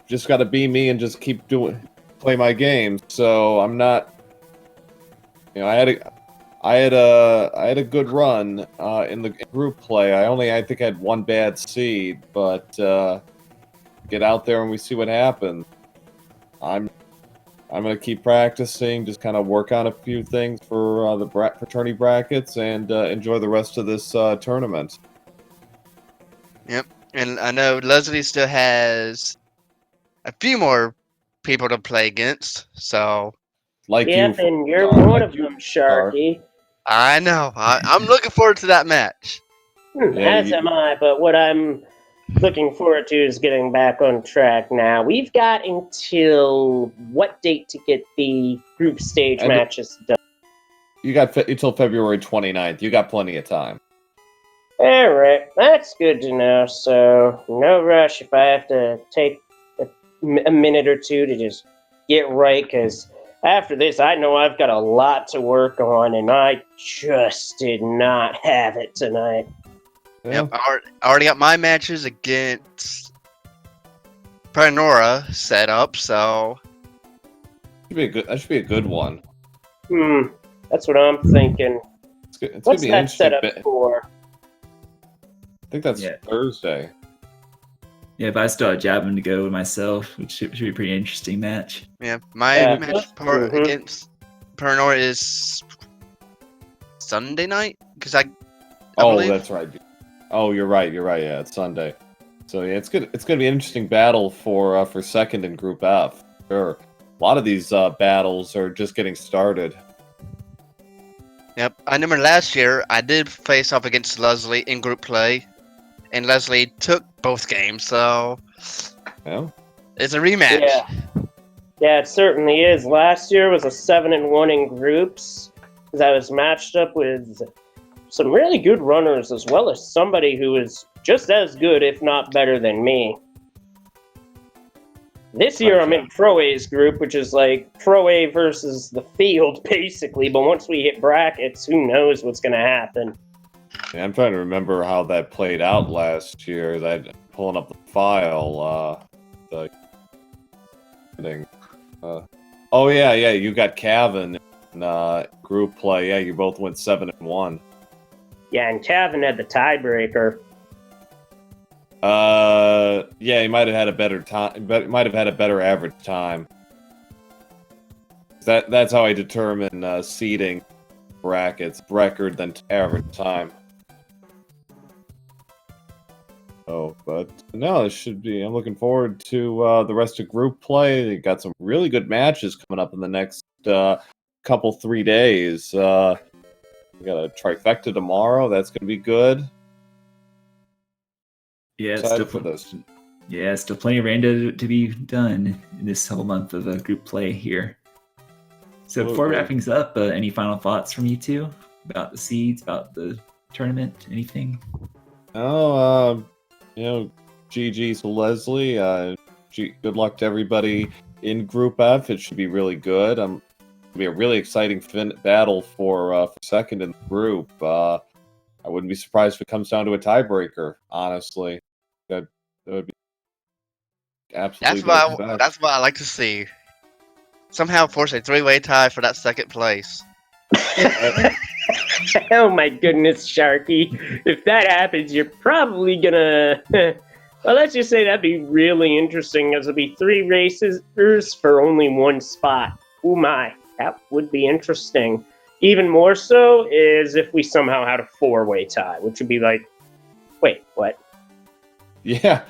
just gotta be me and just keep play my game. So I'm not. I had a good run in the group play. I think I had one bad seed, but get out there and we see what happens. I'm I'm gonna keep practicing, just kind of work on a few things for the fraternity brackets, and enjoy the rest of this tournament. Yep. And I know Leslie still has a few more people to play against, so Like Yep, you, and you're one of them, are. Sharky. I know. I'm looking forward to that match. Yeah, As am I, but what I'm looking forward to is getting back on track now. We've got until what date to get the group stage And- matches done? You got until February 29th. You got plenty of time. Alright, that's good to know. So, no rush if I have to take a minute or two to just get right, because after this, I know I've got a lot to work on, and I just did not have it tonight. Yeah. Yep. I already got my matches against Paranora set up, so That should be a good one. That's what I'm thinking. It's gonna What's be an that interesting set up for? I think that's Yeah. Thursday. Yeah, but I still have Javelin to go myself, which should be a pretty interesting match. yeah, my Yeah. match Mhm. against Paranora is Sunday night because I Oh, believe. that's right. Oh, you're right. You're right. Yeah, it's Sunday. So yeah, it's good. It's gonna be an interesting battle for second in Group F. Sure. A lot of these battles are just getting started. Yep, I remember last year I did face off against Leslie in group play, and Leslie took both games, so Yeah. it's a rematch. Yeah, it certainly is. Last year was a 7-1 in groups, because I was matched up with some really good runners, as well as somebody who is just as good, if not better than me. This year I'm in Pro A's group, which is like Pro A versus the field, basically. But once we hit brackets, who knows what's going to happen. Yeah, I'm trying to remember how that played out last year. That pulling up the file. The thing. Oh yeah, you got Cavan in group play. Yeah, you both went 7-1. Yeah, and Kevin had the tiebreaker. Yeah, he might have had a better time, but might have had a better average time. That's how I determine seeding brackets: record than average time. Oh, but no, it should be. I'm looking forward to the rest of group play. They got some really good matches coming up in the next couple 3 days. We got a trifecta tomorrow. That's going to be good. Yeah, it's Excited still for this. Yeah, still plenty of rando to be done in this whole month of group play here. So before Absolutely. wrapping things up, any final thoughts from you two about the seeds, about the tournament, anything? Oh, GG's to Leslie. Good luck to everybody in Group F. It should be really good. It'll be a really exciting battle for second in the group. I wouldn't be surprised if it comes down to a tiebreaker. Honestly, that would be absolutely. That's what I like to see. Somehow force a three-way tie for that second place. Oh my goodness, Sharky. If that happens, you're probably gonna... Well, let's just say that'd be really interesting, as it'll be 3 races for only 1 spot. Oh my, that would be interesting. Even more so is if we somehow had a 4-way tie, which would be like... Wait, what? Yeah.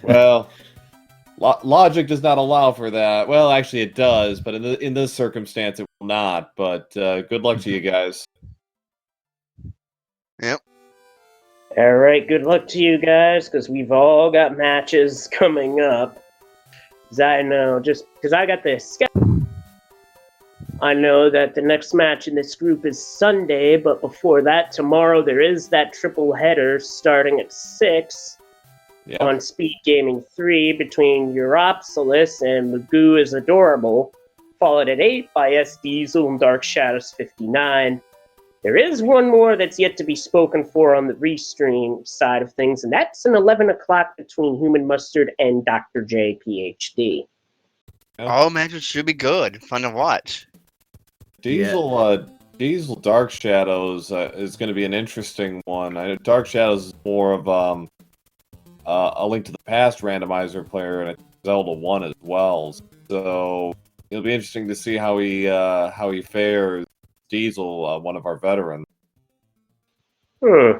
Well, logic does not allow for that. Well, actually, it does, but in this circumstance, it will not. But good luck to you guys. Yep. Alright, good luck to you guys, because we've all got matches coming up. As I know, just because I got this. I know that the next match in this group is Sunday, but before that, tomorrow there is that triple header starting at 6 on SpeedGaming 3 between Europsilis and Magoo is Adorable, followed at 8 by S Diesel and Dark Shadows 59. There is one more that's yet to be spoken for on the restream side of things, and that's an 11 o'clock between Human Mustard and Dr. J, PhD. All matches should be good. Fun to watch. Diesel Dark Shadows is going to be an interesting one. Dark Shadows is more of a Link to the Past randomizer player, and Zelda 1 as well. So It'll be interesting to see how he fares. Diesel, one of our veterans. Link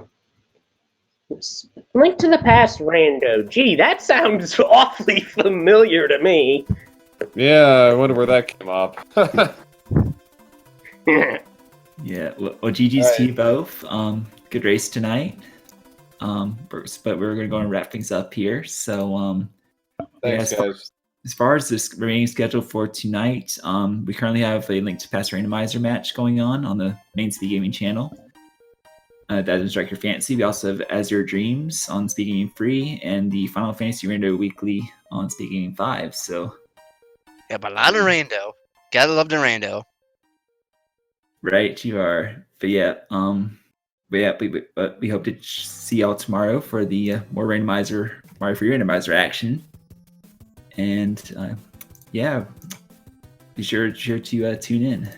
to the Past rando. Gee, that sounds awfully familiar to me. Yeah, I wonder where that came up. Yeah, well, GG's to you both. Good race tonight. But we're gonna go and wrap things up here. So, Thanks, guys. As far as this remaining schedule for tonight, we currently have a Link to Past Randomizer match going on the main SpeedGaming channel. That is Strike Your Fantasy. We also have As Your Dreams on SpeedGaming Free and the Final Fantasy Rando Weekly on SpeedGaming 5. So, Yeah, but a lot of rando. Gotta love the rando. right, you are. But yeah, we hope to see y'all tomorrow for the more Mario Free Randomizer action. And yeah, be sure to tune in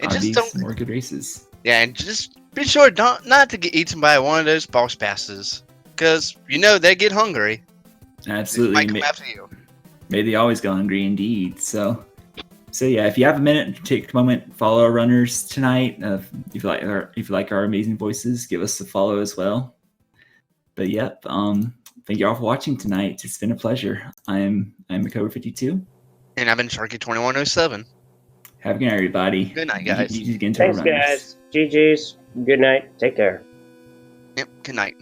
on these more good races. Yeah, and just be sure not to get eaten by one of those boss passes, because they get hungry. Absolutely, They might come after you. May they always go hungry, indeed. So yeah, if you have a minute, take a moment, follow our runners tonight. If you like our amazing voices, give us a follow as well. But yep, thank you all for watching tonight. It's been a pleasure. I'm Cobra52. And I've been Sharky2107. Have a good night, everybody. Good night, guys. Thanks, guys. GG's. Good night. Take care. Yep, good night.